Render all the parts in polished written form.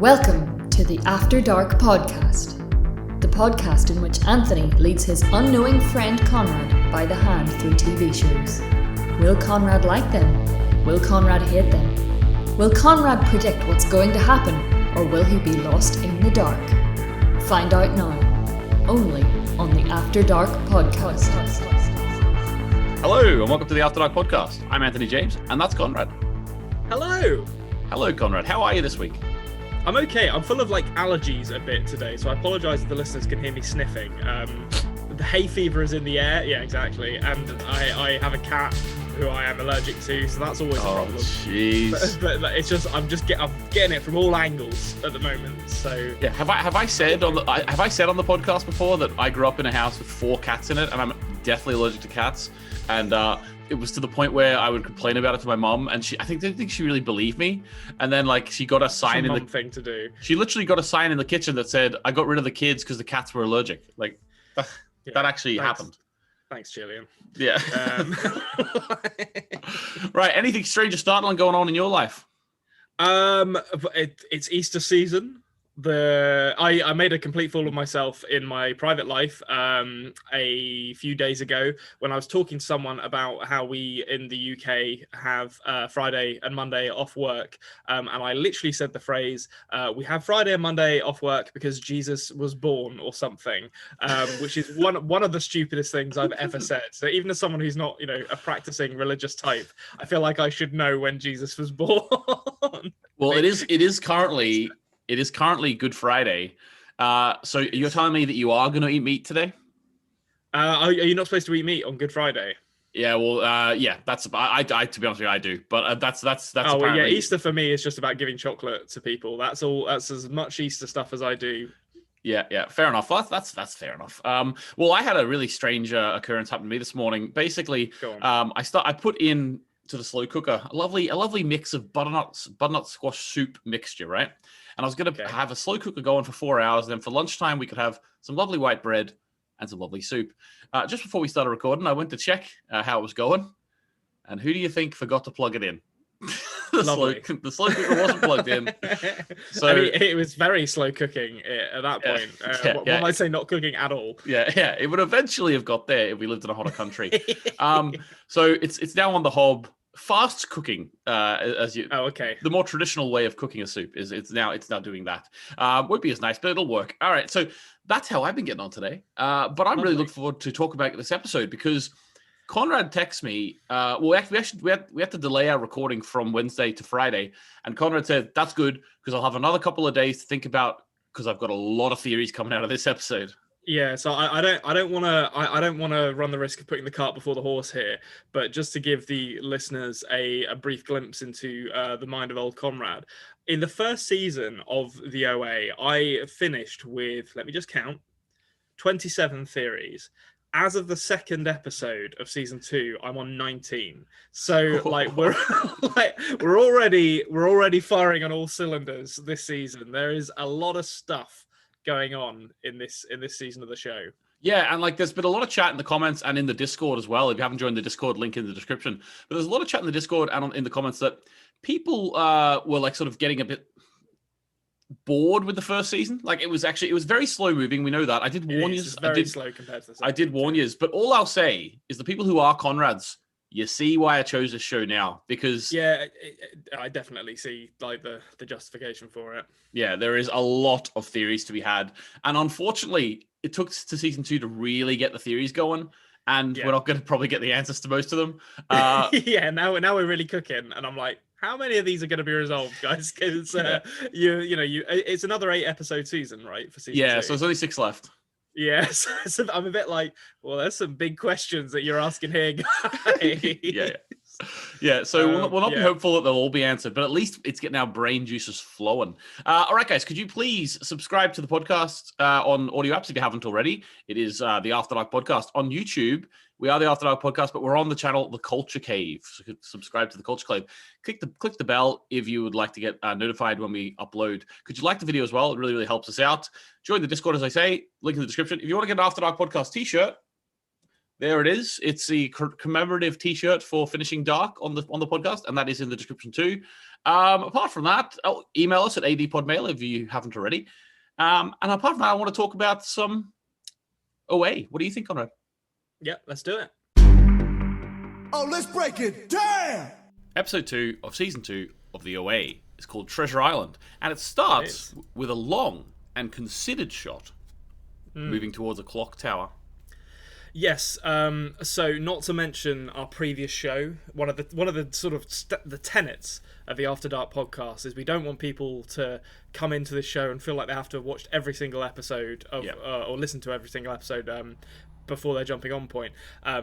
Welcome to the After Dark podcast, the podcast in which Anthony leads his unknowing friend Konrad by the hand through TV shows. Will Konrad like them? Will Konrad hate them? Will Konrad predict what's going to happen, or will he be lost in the dark? Find out now, only on the After Dark podcast. Hello, and welcome to the After Dark podcast. I'm Anthony James, and that's Konrad. Hello. Hello, Konrad. How are you this week? I'm okay. I'm full of allergies a bit today, so I apologise if the listeners can hear me sniffing. The hay fever is in the air. Yeah, exactly. And I have a cat who I am allergic to, so that's always a problem. Jeez. But it's just I'm getting it from all angles at the moment. So yeah, have I said on the podcast before that I grew up in a house with 4 cats in it, and I'm deathly allergic to cats, and it was to the point where I would complain about it to my mom, and I didn't think she really believed me. And then she got a sign in the thing to do. She literally got a sign in the kitchen that said, "I got rid of the kids because the cats were allergic." That actually happened. Thanks, Gillian. Yeah. Right. Anything strange or startling going on in your life? It's Easter season. I made a complete fool of myself in my private life a few days ago when I was talking to someone about how we in the UK have Friday and Monday off work, and I literally said the phrase, we have Friday and Monday off work because Jesus was born or something, which is one of the stupidest things I've ever said. So even as someone who's not a practicing religious type, I feel like I should know when Jesus was born. Well, it is currently Good Friday. So you're telling me that you are going to eat meat today? Are you not supposed to eat meat on Good Friday? Yeah, well, yeah, that's I to be honest with you, I do, but that's. Oh well, yeah. Easter for me is just about giving chocolate to people. That's all. That's as much Easter stuff as I do. Yeah, fair enough. Well, that's fair enough. Well, I had a really strange occurrence happen to me this morning. Basically, I put in to the slow cooker a lovely mix of butternut squash soup mixture, right? And I was going to have a slow cooker going for 4 hours. And then for lunchtime, we could have some lovely white bread and some lovely soup. Just before we started recording, I went to check how it was going. And who do you think forgot to plug it in? The slow cooker wasn't plugged in. So I mean, it was very slow cooking at that point. One might say not cooking at all. Yeah. It would eventually have got there if we lived in a hotter country. So it's now on the hob. Fast cooking, the more traditional way of cooking a soup is it's now doing that. Won't be as nice, but it'll work. All right, so that's how I've been getting on today. But I'm really looking forward to talk about this episode because Konrad texts me. We had to delay our recording from Wednesday to Friday, and Konrad said that's good because I'll have another couple of days to think about because I've got a lot of theories coming out of this episode. Yeah, so I don't want to run the risk of putting the cart before the horse here, but just to give the listeners a brief glimpse into the mind of old Konrad. In the first season of the OA, I finished with, let me just count, 27 theories. As of the second episode of season 2, I'm on 19. So we're already firing on all cylinders this season. There is a lot of stuff going on in this season of the show. Yeah, and there's been a lot of chat in the comments and in the Discord as well. If you haven't joined the Discord, link in the description. But there's a lot of chat in the Discord and in the comments that people were sort of getting a bit bored with the first season. It was very slow moving. We know that. I did warn you. It's very slow compared to the second. I did warn you. But all I'll say is the people who are Konrads, you see why I chose this show now, because I definitely see the justification for it. Yeah, there is a lot of theories to be had, and unfortunately, it took to season 2 to really get the theories going, and we're not going to probably get the answers to most of them. Now we're really cooking, and I'm like, how many of these are going to be resolved, guys? Because it's another 8-episode season, right? For season 2. Yeah, so there's only 6 left. Yes, so I'm a bit well, there's some big questions that you're asking here, guys. Yeah. So we'll not be hopeful that they'll all be answered, but at least it's getting our brain juices flowing. All right, guys, could you please subscribe to the podcast on audio apps if you haven't already? It is the After Dark podcast on YouTube. We are the After Dark podcast, but we're on the channel The Culture Cave. So subscribe to The Culture Cave. Click the bell if you would like to get notified when we upload. Could you like the video as well? It really, really helps us out. Join the Discord, as I say. Link in the description. If you want to get an After Dark podcast t-shirt, There it is. It's the commemorative T-shirt for finishing Dark on the podcast, and that is in the description too. Apart from that, email us at adpodmail if you haven't already. And apart from that, I want to talk about some OA. What do you think, Konrad? Yeah, let's do it. Oh, let's break it down! Episode 2 of Season 2 of the OA is called Treasure Island, and it starts with a long and considered shot moving towards a clock tower. Yes, so not to mention our previous show, one of the sort of the tenets of the After Dark podcast is we don't want people to come into this show and feel like they have to have watched every single episode of or listen to every single episode before they're jumping on point.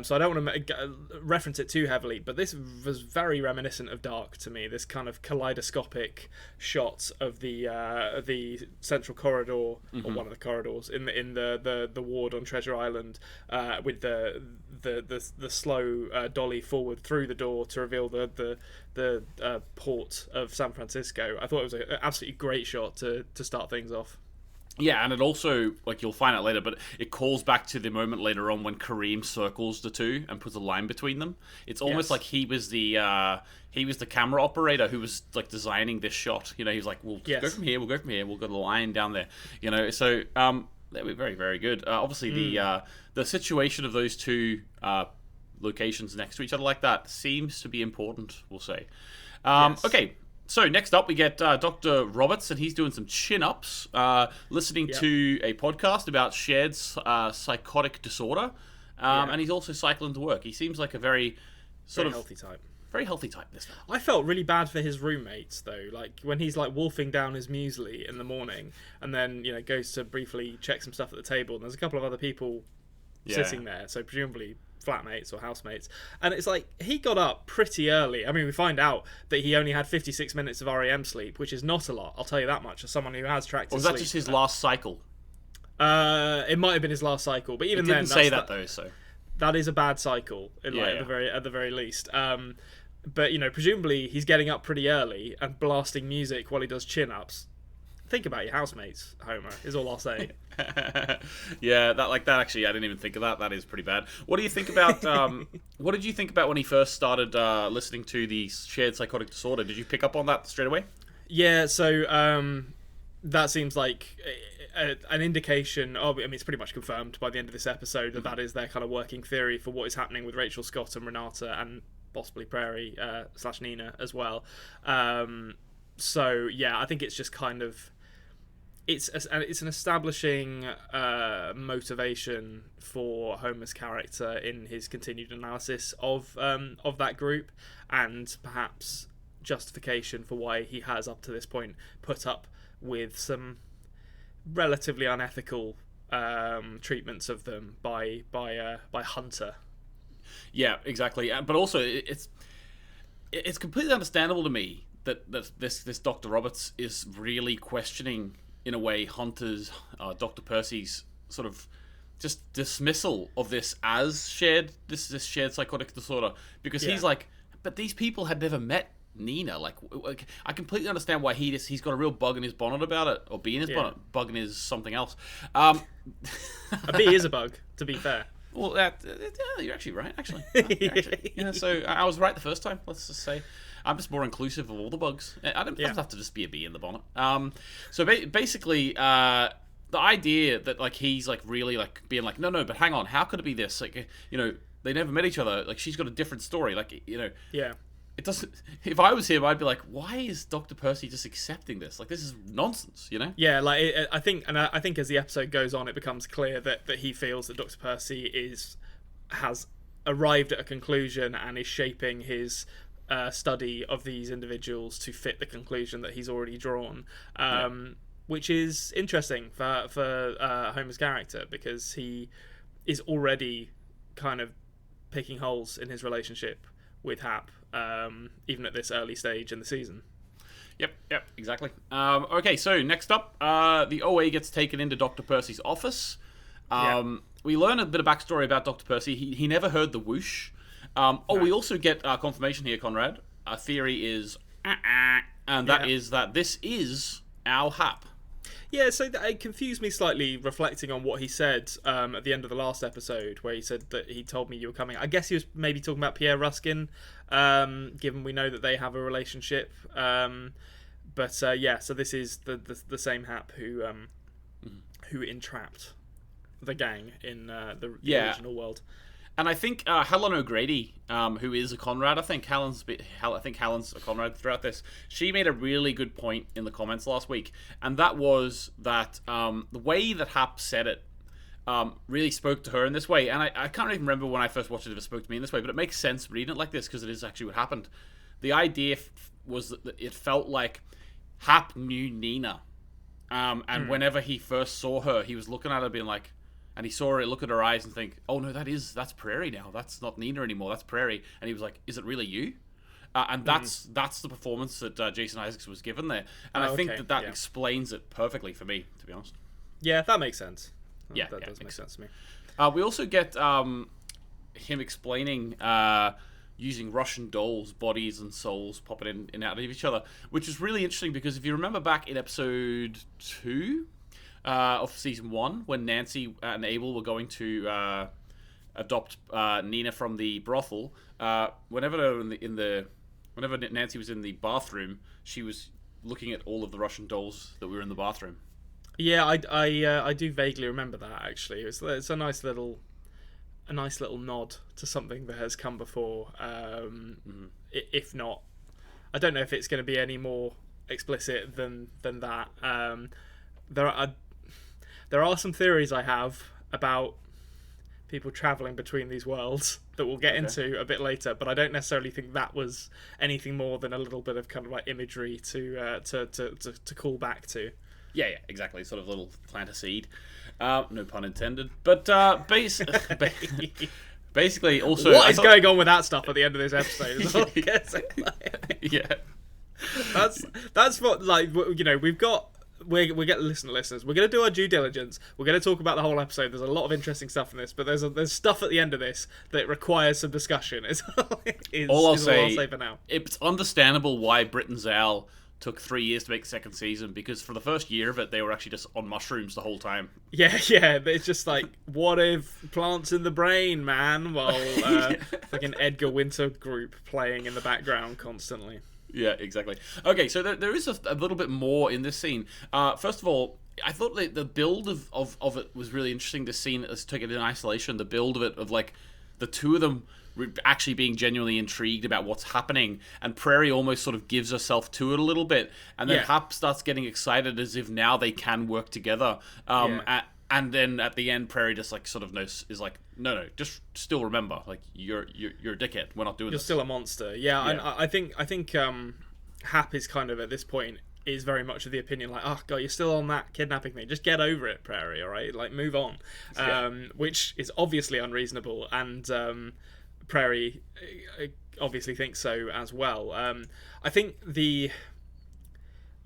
So I don't want to reference it too heavily, but this was very reminiscent of Dark to me. This kind of kaleidoscopic shot of the central corridor, or one of the corridors in the ward on Treasure Island, with the slow dolly forward through the door to reveal the port of San Francisco. I thought it was an absolutely great shot to start things off. Yeah, and it also, like, you'll find out later, but it calls back to the moment later on when Kareem circles the two and puts a line between them. It's almost like he was the camera operator who was, like, designing this shot. You know, he was like, we'll go from here, we'll go a line down there. You know, so they were very, very good. Obviously, the situation of those two locations next to each other like that seems to be important, we'll say. Okay. So next up, we get Dr. Roberts, and he's doing some chin-ups, listening to a podcast about shared psychotic disorder, and he's also cycling to work. He seems like a very healthy type. Very healthy type, this guy. I felt really bad for his roommates, though. Like, when he's, like, wolfing down his muesli in the morning, and then, you know, goes to briefly check some stuff at the table, and there's a couple of other people sitting there, so presumably flatmates or housemates, and it's like he got up pretty early. I mean, we find out that he only had 56 minutes of REM sleep, which is not a lot, I'll tell you that much, as someone who has tracked his sleep. Or was that just his last cycle? It might have been his last cycle, but even then, didn't say that though. So that is a bad cycle, at the very least. But you know, presumably he's getting up pretty early and blasting music while he does chin-ups. Think about your housemates, Homer, is all I'll say. Yeah, that actually, I didn't even think of that. That is pretty bad. What do you think about, what did you think about when he first started listening to the shared psychotic disorder? Did you pick up on that straight away? Yeah, so that seems like an indication of, I mean, it's pretty much confirmed by the end of this episode that is their kind of working theory for what is happening with Rachel Scott and Renata, and possibly Prairie / Nina as well. So yeah, I think it's just kind of, it's an establishing motivation for Homer's character in his continued analysis of that group, and perhaps justification for why he has up to this point put up with some relatively unethical treatments of them by Hunter. Yeah, exactly. But also, it's completely understandable to me that this Dr. Roberts is really questioning, in a way, Hunter's, Dr. Percy's sort of just dismissal of this as shared psychotic disorder, because he's like, but these people had never met Nina. Like I completely understand why he's got a real bug in his bonnet about it, or bee in his bonnet. Bug in his something else. A bee is a bug, to be fair. Well, you're actually right. Actually, so I was right the first time. Let's just say. I'm just more inclusive of all the bugs. I don't have to just be a bee in the bonnet. So basically, the idea that like he's like really like being like, no, but hang on, how could it be this? Like, you know, they never met each other. Like, she's got a different story. Like, you know, it doesn't. If I was him, I'd be like, why is Dr. Percy just accepting this? Like, this is nonsense. You know? Yeah, like I think as the episode goes on, it becomes clear that he feels that Dr. Percy has arrived at a conclusion and is shaping his study of these individuals to fit the conclusion that he's already drawn, which is interesting for Homer's character, because he is already kind of picking holes in his relationship with Hap, even at this early stage in the season. Yep, exactly. Okay, so next up, the OA gets taken into Dr. Percy's office. We learn a bit of backstory about Dr. Percy. He never heard the whoosh. We also get confirmation here, Konrad. Our theory is, and that is that this is our Hap. Yeah, so it confused me slightly reflecting on what he said at the end of the last episode, where he said that he told me you were coming. I guess he was maybe talking about Pierre Ruskin, given we know that they have a relationship. But so this is the same Hap who entrapped the gang in the original world. And I think Helen O'Grady, who is a Konrad, I think Helen's a Konrad throughout this. She made a really good point in the comments last week, and that was that the way that Hap said it really spoke to her in this way. And I can't even remember when I first watched it if it spoke to me in this way, but it makes sense reading it like this because it is actually what happened. The idea was that it felt like Hap knew Nina, and whenever he first saw her, he was looking at her being like, and he saw her look at her eyes and think, oh no, that's Prairie now. That's not Nina anymore. That's Prairie. And he was like, is it really you? And that's the performance that Jason Isaacs was given there. And I think that explains it perfectly for me, to be honest. Yeah, that makes sense. That does make sense to me. We also get him explaining using Russian dolls' bodies and souls popping in and out of each other, which is really interesting because if you remember back in episode 2 of season 1, when Nancy and Abel were going to adopt Nina from the brothel, whenever Nancy was in the bathroom, she was looking at all of the Russian dolls that were in the bathroom. Yeah, I do vaguely remember that actually. It's a nice little nod to something that has come before. If not, I don't know if it's going to be any more explicit than that. There are some theories I have about people traveling between these worlds that we'll get into a bit later, but I don't necessarily think that was anything more than a little bit of kind of like imagery to call back to. Yeah, exactly. Sort of little plant a seed. No pun intended. But basically, also, what is going on with that stuff at the end of this episode? Is all I'm guessing. Yeah, that's what, like, you know, we're getting listeners. We're going to do our due diligence. We're going to talk about the whole episode. There's a lot of interesting stuff in this, but there's stuff at the end of this that requires some discussion. All I'll say for now. It's understandable why Brit and Zal took 3 years to make the second season, because for the first year of it, they were actually just on mushrooms the whole time. Yeah, but it's just like, what if plants in the brain, man? While like an Edgar Winter group playing in the background constantly. Yeah, exactly. Okay, so there is a little bit more in this scene. First of all, I thought the build of it was really interesting. This scene, let's take it in isolation. The build of it, of like the two of them actually being genuinely intrigued about what's happening, and Prairie almost sort of gives herself to it a little bit, and then Hap starts getting excited as if now they can work together. And then at the end, Prairie just like sort of is like, no, just still remember, like you're a dickhead. We're not doing this. You're still a monster. Yeah. And I think Hap is kind of at this point is very much of the opinion like, oh god, you're still on that kidnapping thing. Just get over it, Prairie. All right, like move on. Which is obviously unreasonable, and Prairie obviously thinks so as well. I think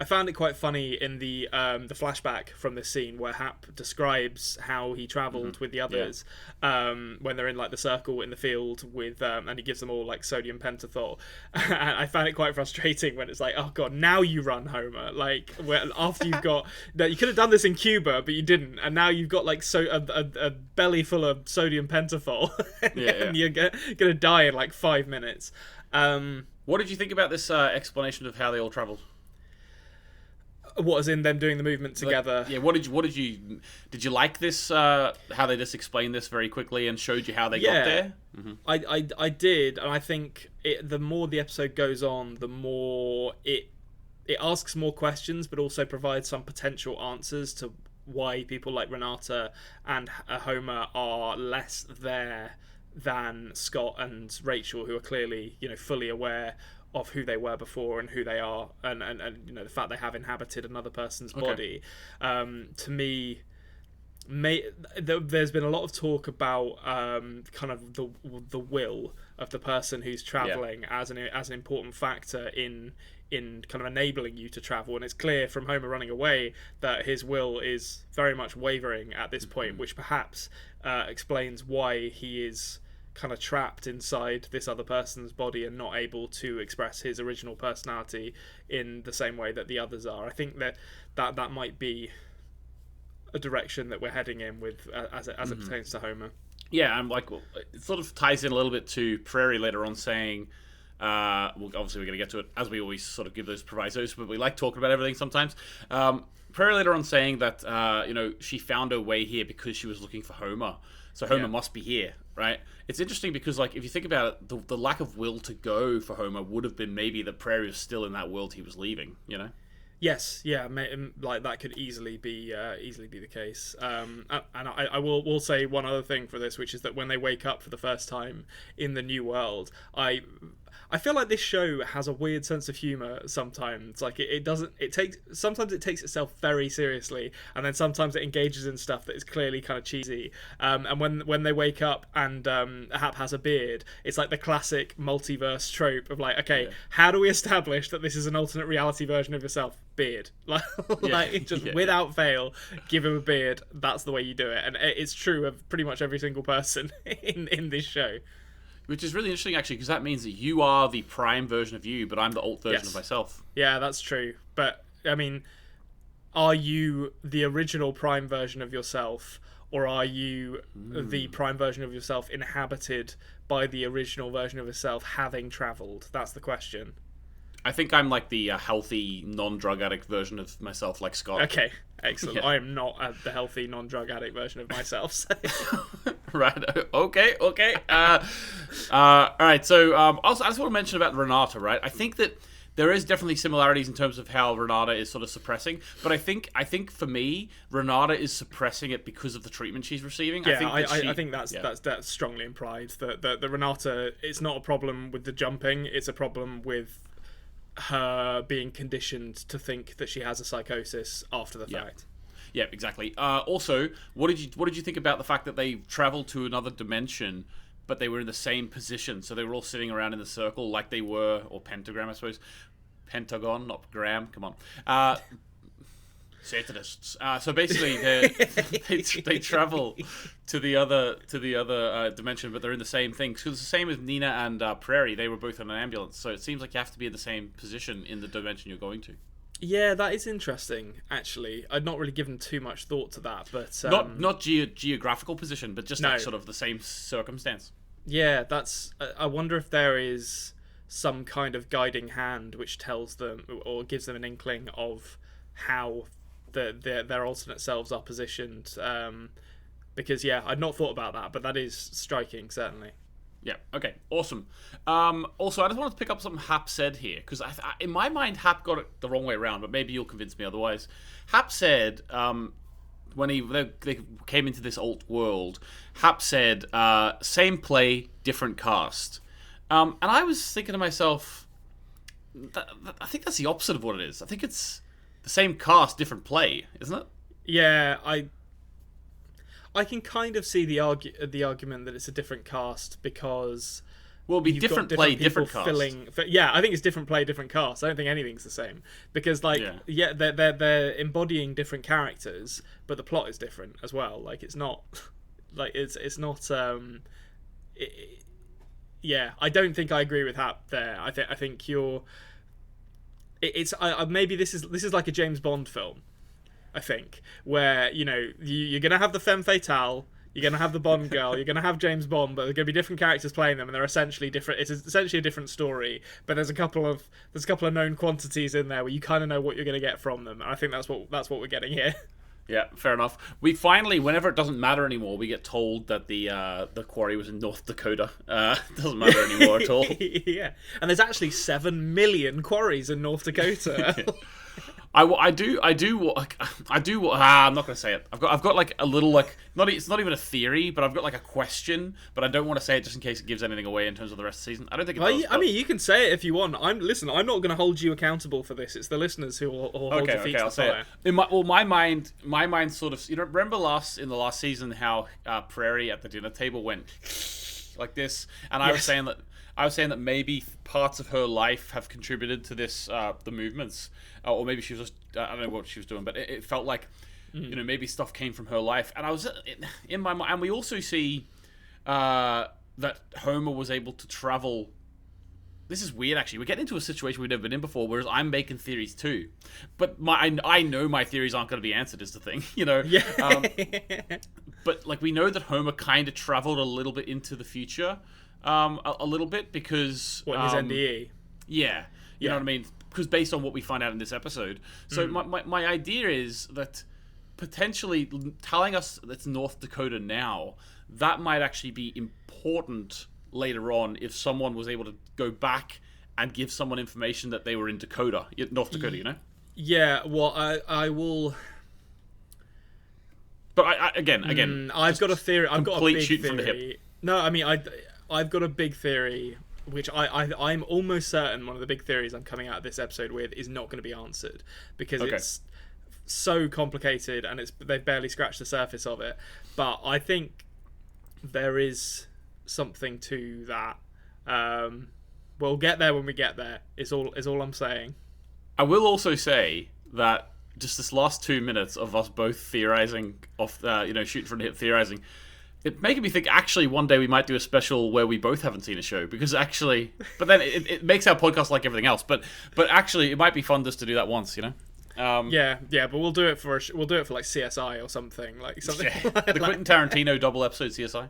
I found it quite funny in the flashback from this scene where Hap describes how he travelled with the others when they're in like the circle in the field with and he gives them all like sodium pentothal. And I found it quite frustrating when it's like, oh god, now you run, Homer. Like after you've got that, you could have done this in Cuba, but you didn't, and now you've got like a belly full of sodium pentothal, and you're gonna die in like 5 minutes. What did you think about this explanation of how they all travelled? What, as in them doing the movement together? What did you like this? How they just explained this very quickly and showed you how they got there? Mm-hmm. I did, and I think the more the episode goes on, the more it asks more questions, but also provides some potential answers to why people like Renata and Homer are less there than Scott and Rachel, who are clearly, you know, fully aware of who they were before and who they are, and you know, the fact they have inhabited another person's body. To me, there's been a lot of talk about kind of the will of the person who's traveling as an important factor in kind of enabling you to travel, and it's clear from Homer running away that his will is very much wavering at this point, which perhaps explains why he is kind of trapped inside this other person's body and not able to express his original personality in the same way that the others are. I think that might be a direction that we're heading in with as it pertains to Homer. Yeah, and like it sort of ties in a little bit to Prairie later on saying, well, obviously we're going to get to it as we always sort of give those provisos, but we like talking about everything sometimes. Prairie later on saying that she found her way here because she was looking for Homer, so Homer must be here, right? It's interesting because like if you think about it, the lack of will to go for Homer would have been maybe that Prairie was still in that world he was leaving, you know? Yes, yeah, like that could easily be the case. And I will say one other thing for this, which is that when they wake up for the first time in the new world, I feel like this show has a weird sense of humor sometimes. Like sometimes it takes itself very seriously, and then sometimes it engages in stuff that is clearly kind of cheesy. And when they wake up and Hap has a beard, it's like the classic multiverse trope of like, okay, how do we establish that this is an alternate reality version of yourself? Beard. Without fail, give him a beard. That's the way you do it, and it's true of pretty much every single person in this show. Which is really interesting, actually, because that means that you are the prime version of you, but I'm the alt version of myself. Yeah, that's true. But, I mean, are you the original prime version of yourself, or are you the prime version of yourself inhabited by the original version of yourself having travelled? That's the question. I think I'm like the healthy, non-drug addict version of myself, like Scott. Okay, excellent. Yeah. I am not the healthy, non-drug addict version of myself. So. Right. Okay. All right. So, also, I just want to mention about Renata. Right. I think that there is definitely similarities in terms of how Renata is sort of suppressing, but I think for me, Renata is suppressing it because of the treatment she's receiving. Yeah, I think that's strongly implied that the Renata. It's not a problem with the jumping. It's a problem with her being conditioned to think that she has a psychosis after the fact. Yeah, exactly. Also, what did you think about the fact that they traveled to another dimension, but they were in the same position? So they were all sitting around in the circle like they were, or pentagram, I suppose. Pentagon, not gram. Come on. Satanists. So basically, they travel to the other dimension, but they're in the same thing. Because it's the same with Nina and Prairie. They were both in an ambulance, so it seems like you have to be in the same position in the dimension you're going to. Yeah, that is interesting. Actually, I'd not really given too much thought to that, but not geographical position, but just like sort of the same circumstance. Yeah, that's. I wonder if there is some kind of guiding hand which tells them or gives them an inkling of how their alternate selves are positioned, because I'd not thought about that, but that is striking, certainly. Yeah, okay, awesome. Also, I just wanted to pick up something Hap said here, because in my mind, Hap got it the wrong way around, but maybe you'll convince me otherwise. Hap said, when they came into this alt world, Hap said, same play, different cast. And I was thinking to myself, I think that's the opposite of what it is. I think it's the same cast, different play, isn't it? Yeah, I can kind of see the argument that it's a different cast because it'll be different play, different cast. I think it's different play, different cast. I don't think anything's the same because they're embodying different characters, but the plot is different as well. Like it's not like it's not. I don't think I agree with Hap there. I think you're. It's maybe this is like a James Bond film, I think, where you're gonna have the femme fatale, you're gonna have the Bond girl, you're gonna have James Bond, but there's gonna be different characters playing them, and they're essentially different. It's essentially a different story, but there's a couple of known quantities in there where you kind of know what you're gonna get from them, and I think that's what we're getting here. Yeah, fair enough. We finally, whenever it doesn't matter anymore, we get told that the quarry was in North Dakota. Doesn't matter anymore at all. Yeah, and there's actually 7 million quarries in North Dakota. I'm not going to say it. I've got like a little it's not even a theory, but I've got like a question, but I don't want to say it just in case it gives anything away in terms of the rest of the season. I don't think it does. I mean, you can say it if you want. I'm not going to hold you accountable for this. It's the listeners who will hold your feet to the fire. My mind sort of, remember in the last season how Prairie at the dinner table went like this, and I was saying that maybe parts of her life have contributed to this, the movements, or maybe she was just, I don't know what she was doing, but it felt like, maybe stuff came from her life. And I was in my mind, and we also see that Homer was able to travel this is weird, actually. We're getting into a situation we've never been in before, whereas I'm making theories too. But I know my theories aren't going to be answered is the thing, you know? Yeah. But, like, we know that Homer kind of traveled a little bit into the future, a little bit, because... What, his NDE? Yeah. You know what I mean? Because based on what we find out in this episode. So my idea is that potentially telling us that's North Dakota now, that might actually be important later on if someone was able to go back and give someone information that they were in Dakota, North Dakota, you know? Yeah, well, I will... But again, I've got a theory. I've got a big shoot theory. from the hip. No, I mean, I've got a big theory, which I'm almost certain one of the big theories I'm coming out of this episode with is not going to be answered because it's so complicated and they've barely scratched the surface of it. But I think there is something to that. We'll get there when we get there. Is all I'm saying. I will also say that just this last 2 minutes of us both theorizing off, shooting from the hip theorizing, it making me think actually one day we might do a special where we both haven't seen a show because actually, but then it makes our podcast like everything else. But actually, it might be fun just to do that once, you know. Yeah, but we'll do it for like CSI or something like something. Yeah. Like the Quentin Tarantino double episode CSI.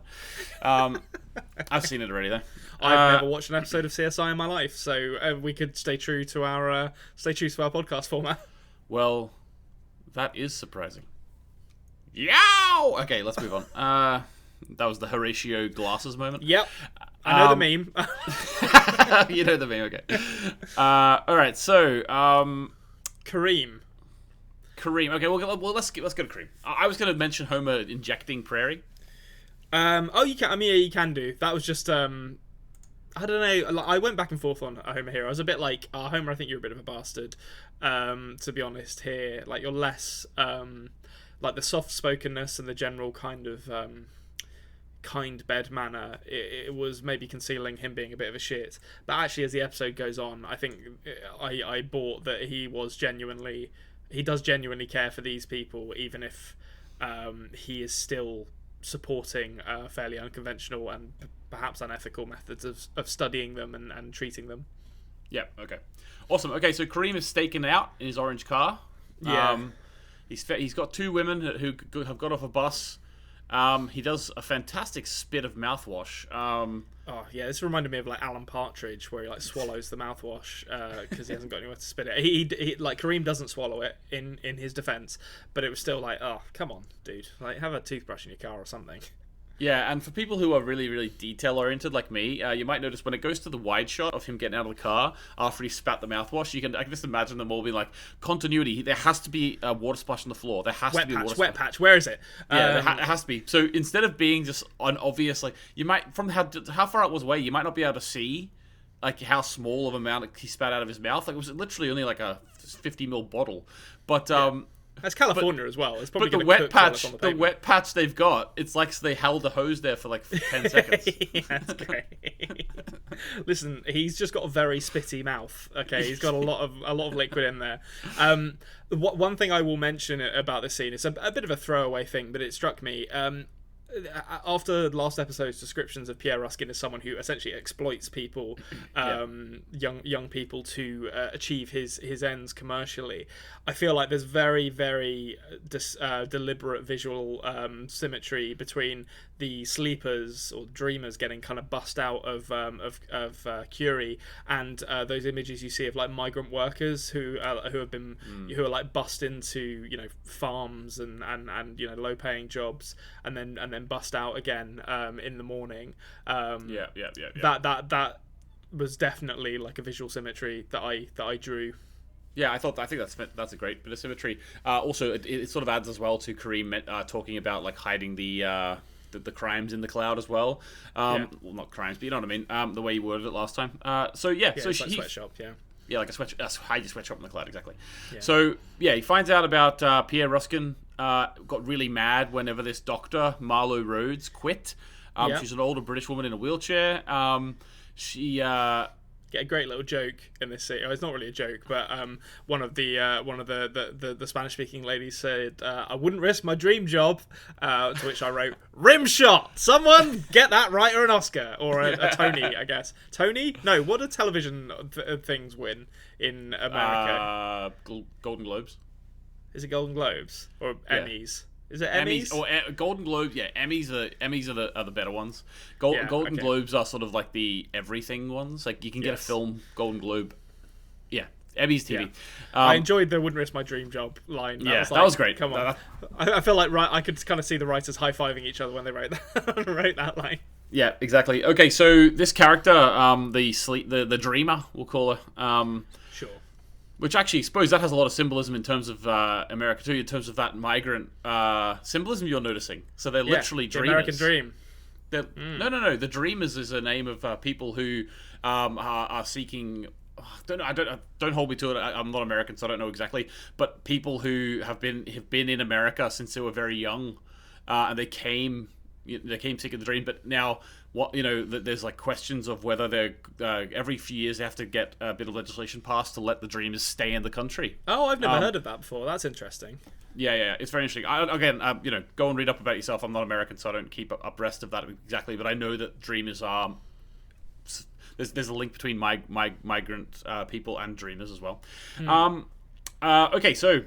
I've seen it already though. I've never watched an episode of CSI in my life, so we could stay true to our podcast format. Well, that is surprising. Yow! Okay, let's move on. That was the Horatio glasses moment. Yep. I know the meme. You know the meme, okay. All right, so Kareem. Okay, well let's go to Kareem. I was going to mention Homer injecting Prairie. You can. I mean, yeah, you can do. That was just I don't know. I went back and forth on Homer here. I was a bit like, Homer, I think you're a bit of a bastard. To be honest, here, like you're less like the soft-spokenness and the general kind of kind bed manner. It was maybe concealing him being a bit of a shit. But actually, as the episode goes on, I think I bought that he does genuinely care for these people, even if he is still supporting fairly unconventional and perhaps unethical methods of studying them and treating them. Yeah, okay. Awesome. Okay, so Kareem is staking out in his orange car. Yeah. He's got two women who have got off a bus. He does a fantastic spit of mouthwash. This reminded me of like Alan Partridge, where he like swallows the mouthwash because he hasn't got anywhere to spit it. He like Kareem doesn't swallow it in his defense, but it was still like, oh come on, dude, like have a toothbrush in your car or something. Yeah, and for people who are really, really detail-oriented like me, you might notice when it goes to the wide shot of him getting out of the car after he spat the mouthwash, I can just imagine them all being like, continuity, there has to be a water splash on the floor. There has to be a water splash. Wet patch, where is it? Yeah, it has to be. So instead of being just an obvious, like, you might, from how far it was away, you might not be able to see, like, how small of an amount he spat out of his mouth. Like, it was literally only like a 50ml bottle. But, that's California as well. It's probably but the wet patch they've got, it's like they held the hose there for like 10 seconds. Yeah, that's great. Listen, he's just got a very spitty mouth. Okay, he's got a lot of liquid in there. One thing I will mention about this scene, it's a bit of a throwaway thing, but it struck me. After last episode's descriptions of Pierre Ruskin as someone who essentially exploits people, young people to achieve his ends commercially, I feel like there's very, very deliberate visual symmetry between the sleepers or dreamers getting kind of bust out of Curie and those images you see of like migrant workers who are like bussed into farms and low paying jobs and then bust out again in the morning. That was definitely like a visual symmetry that I drew. Yeah, I think that's a great bit of symmetry. Also, it sort of adds as well to Kareem talking about like hiding the crimes in the cloud as well. Well, not crimes, but you know what I mean. The way you worded it last time. So it's like sweatshop. Yeah, like hide your sweatshop in the cloud, exactly. Yeah. So he finds out about Pierre Ruskin. Got really mad whenever this doctor Marlowe Rhodes quit. She's an older British woman in a wheelchair. She get a great little joke in this scene. Oh, it's not really a joke, but one of the Spanish speaking ladies said, "I wouldn't risk my dream job," to which I wrote, "Rim shot! Someone get that writer an Oscar or a Tony, I guess. Tony? No, what do television things win in America? Golden Globes. Is it Golden Globes or Emmys? Is it Emmys? Or Golden Globes? Yeah, Emmys are the better ones. Golden Globes are sort of like the everything ones. Like you can get a film Golden Globe. Yeah, Emmys TV. Yeah. I enjoyed the "wouldn't risk my dream job" line. That was great. Come on, I feel like I could kind of see the writers high fiving each other when they wrote that line. Yeah, exactly. Okay, so this character, the dreamer, we'll call her. Sure. Which actually, I suppose that has a lot of symbolism in terms of America too, in terms of that migrant symbolism you're noticing. So they're literally dreamers. American dream. No. The dreamers is a name of people who are seeking. Don't hold me to it. I'm not American, so I don't know exactly. But people who have been in America since they were very young, and they came seeking the dream. But now, there's like questions of whether they're every few years they have to get a bit of legislation passed to let the dreamers stay in the country. Oh, I've never heard of that before. That's interesting. Yeah, it's very interesting. Go and read up about yourself. I'm not American, so I don't keep abreast of that exactly. But I know that dreamers are. There's a link between migrant people and dreamers as well. Okay, so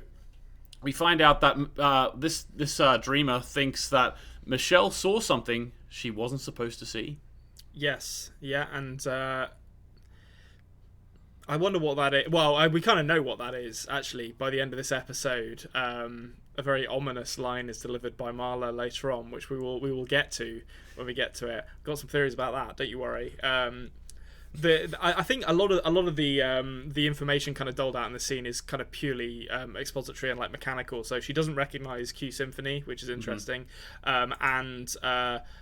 we find out that this dreamer thinks that Michelle saw something she wasn't supposed to see. Yes, yeah, and I wonder what that is. Well, we kind of know what that is, actually, by the end of this episode. A very ominous line is delivered by Marla later on, which we will get to when we get to it. Got some theories about that, don't you worry. I think a lot of the information kind of doled out in the scene is kind of purely expository and like mechanical. So she doesn't recognize Q Symphony, which is interesting, and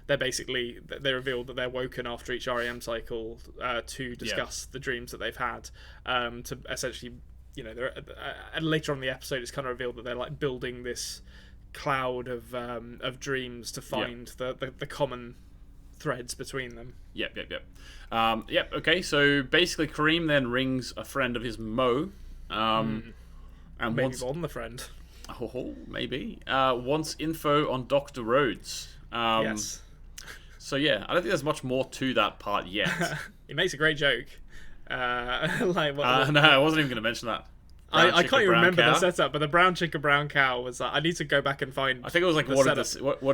they reveal that they're woken after each REM cycle to discuss the dreams that they've had, to essentially, later on in the episode it's kind of revealed that they're like building this cloud of dreams to find the common threads between them. Yep. Okay, so basically Kareem then rings a friend of his, Mo, and maybe more than the friend. Oh, maybe. Wants info on Dr. Rhodes. Yes. So yeah, I don't think there's much more to that part yet. He makes a great joke. No, I wasn't even going to mention that. I can't even remember the setup, but the brown chicken, brown cow was. I need to go back and find. I think it was like what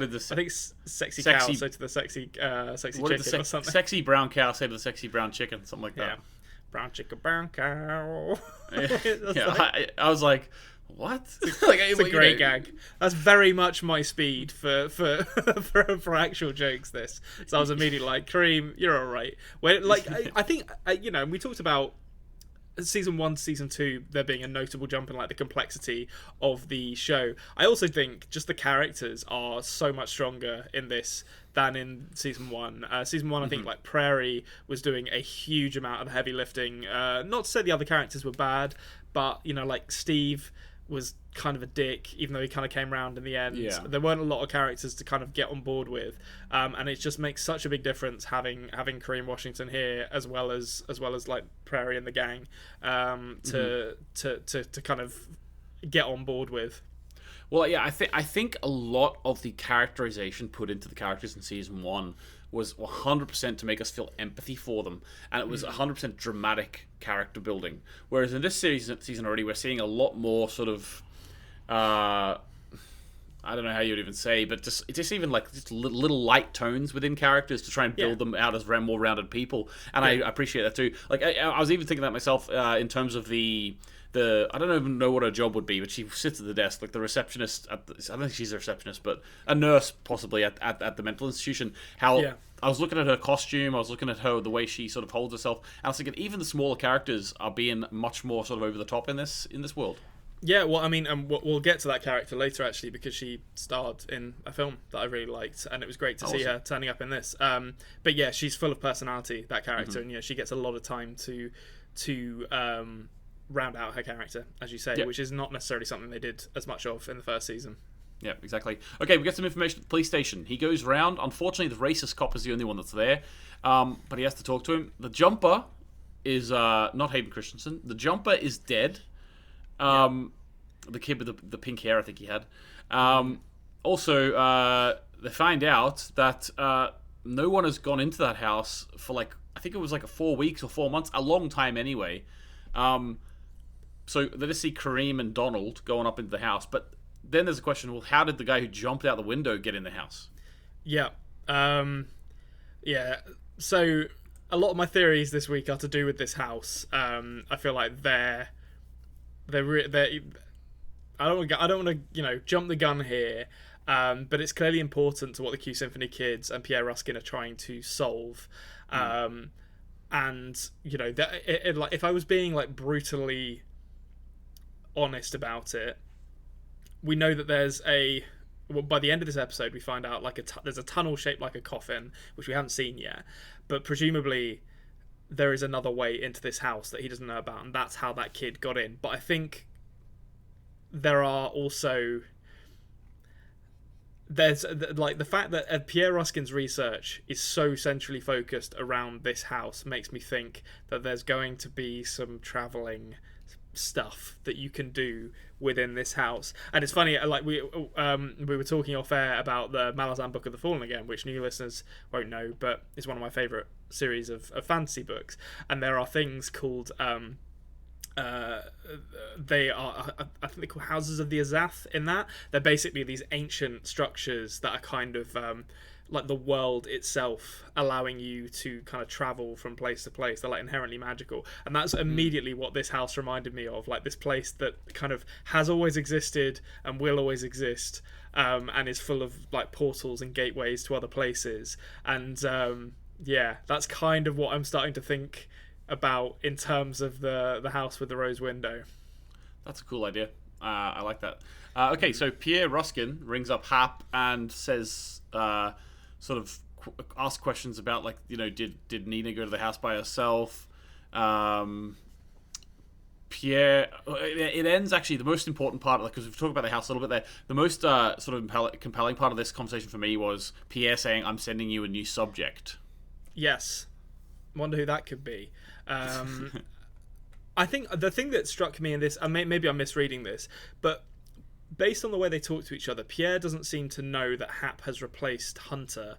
did this? I think sexy cow say to the sexy chicken or something. Sexy brown cow say to the sexy brown chicken, something like that. Yeah. Brown chicken, brown cow. I was like, what? It's a great gag. That's very much my speed for actual jokes. This, so I was immediately like, Kareem, you're all right. When I think we talked about season 1 to season 2 there being a notable jump in like the complexity of the show. I also think just the characters are so much stronger in this than in season 1. Season 1 I think like Prairie was doing a huge amount of heavy lifting. Not to say the other characters were bad, but like Steve was kind of a dick, even though he kind of came around in the end. There weren't a lot of characters to kind of get on board with, and it just makes such a big difference having Kareem Washington here as well as like Prairie and the gang to kind of get on board with. Well, yeah, I think a lot of the characterization put into the characters in season 1 was 100% to make us feel empathy for them, and it was 100% dramatic character building. Whereas in this season already, we're seeing a lot more sort of, I don't know how you would even say, but just even like just little light tones within characters to try and build them out as more rounded people, and I appreciate that too. Like I was even thinking that myself in terms of the I don't even know what her job would be, but she sits at the desk, like the receptionist. I don't think she's a receptionist, but a nurse possibly at the mental institution. I was looking at her costume, I was looking at the way she sort of holds herself, and I was thinking even the smaller characters are being much more sort of over the top in this world. Yeah, well, I mean, we'll get to that character later, actually, because she starred in a film that I really liked, and it was great to see her turning up in this. But yeah, she's full of personality, that character, and she gets a lot of time to round out her character, as you say, which is not necessarily something they did as much of in the first season. Yeah, exactly. Okay, we get some information at the police station. He goes round. Unfortunately, the racist cop is the only one that's there, but he has to talk to him. The jumper is not Hayden Christensen. The jumper is dead. The kid with the pink hair, I think he had. Also, they find out that no one has gone into that house for I think it was 4 weeks or 4 months, a long time anyway. So they just see Kareem and Donald going up into the house, but then there's a question: well, how did the guy who jumped out the window get in the house? Yeah, So a lot of my theories this week are to do with this house. I feel like they're I don't want to jump the gun here, but it's clearly important to what the Q Symphony kids and Pierre Ruskin are trying to solve. And if I was being brutally honest about it, we know that there's by the end of this episode we find out there's a tunnel shaped like a coffin, which we haven't seen yet, but presumably there is another way into this house that he doesn't know about, and that's how that kid got in. But I think there are also there's the fact that Pierre Ruskin's research is so centrally focused around this house makes me think that there's going to be some traveling stuff that you can do within this house. And it's funny, we were talking off air about the Malazan Book of the Fallen again, which new listeners won't know, but it's one of my favorite series of fantasy books. And there are things called they are, I think they're called Houses of the Azath in that. They're basically these ancient structures that are kind of like the world itself, allowing you to kind of travel from place to place. They're inherently magical, and that's immediately what this house reminded me of, this place that kind of has always existed and will always exist, and is full of portals and gateways to other places. And that's kind of what I'm starting to think about in terms of the house with the rose window. That's a cool idea. I like that. Okay, so Pierre Ruskin rings up Hap and says, sort of ask questions about did Nina go to the house by herself? Pierre, it ends actually the most important part, because we've talked about the house a little bit there. The most sort of compelling part of this conversation for me was Pierre saying, "I'm sending you a new subject." Yes. Wonder who that could be. I think the thing that struck me in this, and maybe I'm misreading this, but based on the way they talk to each other, Pierre doesn't seem to know that Hap has replaced Hunter,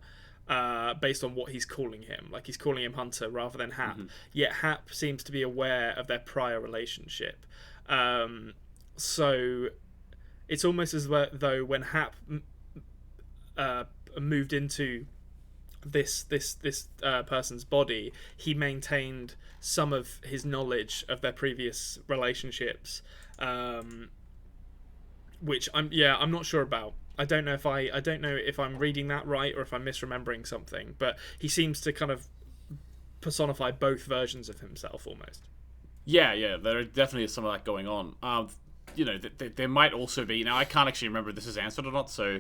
based on what he's calling him. He's calling him Hunter rather than Hap. Yet Hap seems to be aware of their prior relationship. So it's almost as though when Hap moved into this person's body, he maintained some of his knowledge of their previous relationships, which I'm not sure about. I don't know if I'm reading that right or if I'm misremembering something, but he seems to kind of personify both versions of himself almost. Yeah, there definitely is some of that going on. There might also be, now I can't actually remember if this is answered or not, so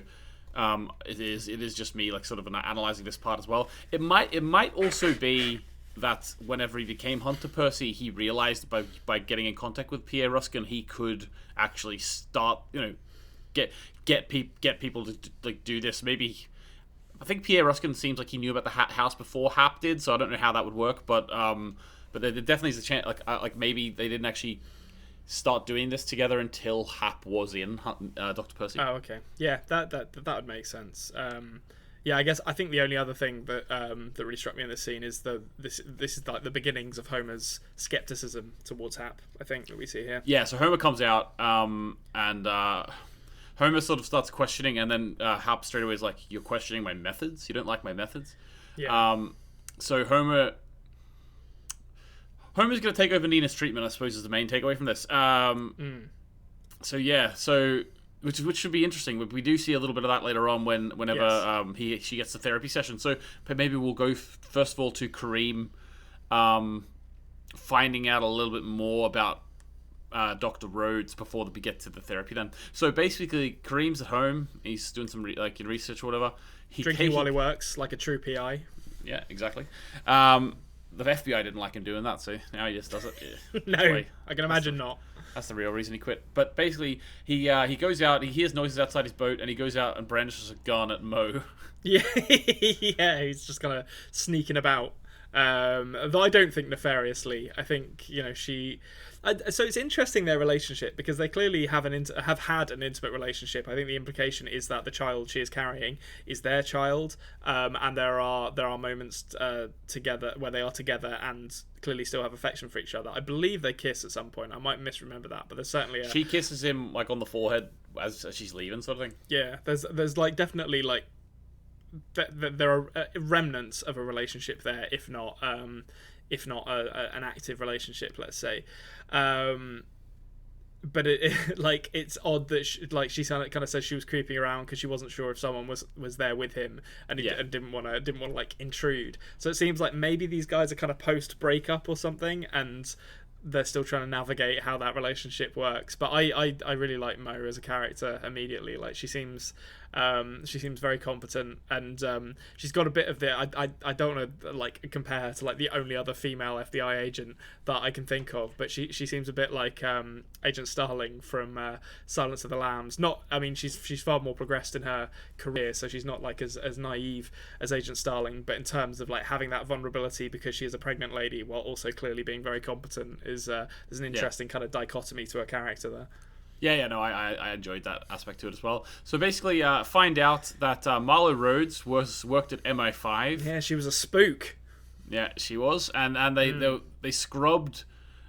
it is just me sort of analyzing this part as well. It might also be that whenever he became Hunter Percy, he realized by getting in contact with Pierre Ruskin, he could actually start get people to do this. Maybe I think Pierre Ruskin seems like he knew about the house before Hap did, so I don't know how that would work, but there definitely is a chance maybe they didn't actually start doing this together until Hap was in Dr. Percy. Oh, okay. Yeah, that would make sense. I think the only other thing that that really struck me in this scene is this is the beginnings of Homer's skepticism towards Hap, I think, that we see here. Yeah, so Homer comes out, and Homer sort of starts questioning, and then Hap straight away is like, "You're questioning my methods? You don't like my methods?" Yeah. So Homer's going to take over Nina's treatment, I suppose, is the main takeaway from this. Which should be interesting. We do see a little bit of that later on whenever she gets the therapy session. So maybe we'll go first of all to Kareem, finding out a little bit more about Dr. Rhodes before we get to the therapy then. So basically, Kareem's at home. He's doing some research or whatever. Drinking while he works, like a true PI. Yeah, exactly. The FBI didn't like him doing that, so now he just does it. Yeah. No, I can imagine not. That's the real reason he quit. But basically, he goes out, he hears noises outside his boat, and he goes out and brandishes a gun at Mo. Yeah, he's just kind of sneaking about. Though I don't think nefariously. I think so it's interesting, their relationship, because they clearly have had an intimate relationship. I think the implication is that the child she is carrying is their child, and there are moments together where they are together and clearly still have affection for each other. I believe they kiss at some point. I might misremember that, but there's certainly she kisses him like on the forehead as she's leaving, sort of thing. Yeah, there's like definitely like there are remnants of a relationship there, if not an active relationship, let's say. But it's odd that she kind of says she was creeping around because she wasn't sure if someone was there with him, and didn't want to like intrude. So it seems like maybe these guys are kind of post breakup or something, and they're still trying to navigate how that relationship works. But I really like Mo as a character immediately. Like she seems very competent, and she's got a bit of the I don't want to like compare her to like the only other female FBI agent that I can think of, but she seems a bit like Agent Starling from Silence of the Lambs. She's far more progressed in her career, so she's not like as naive as Agent Starling, but in terms of like having that vulnerability because she is a pregnant lady while also clearly being very competent there's an interesting kind of dichotomy to her character there. No, I enjoyed that aspect to it as well. So basically, find out that Marlo Rhodes worked at MI5. Yeah, she was a spook. Yeah, she was, and they scrubbed.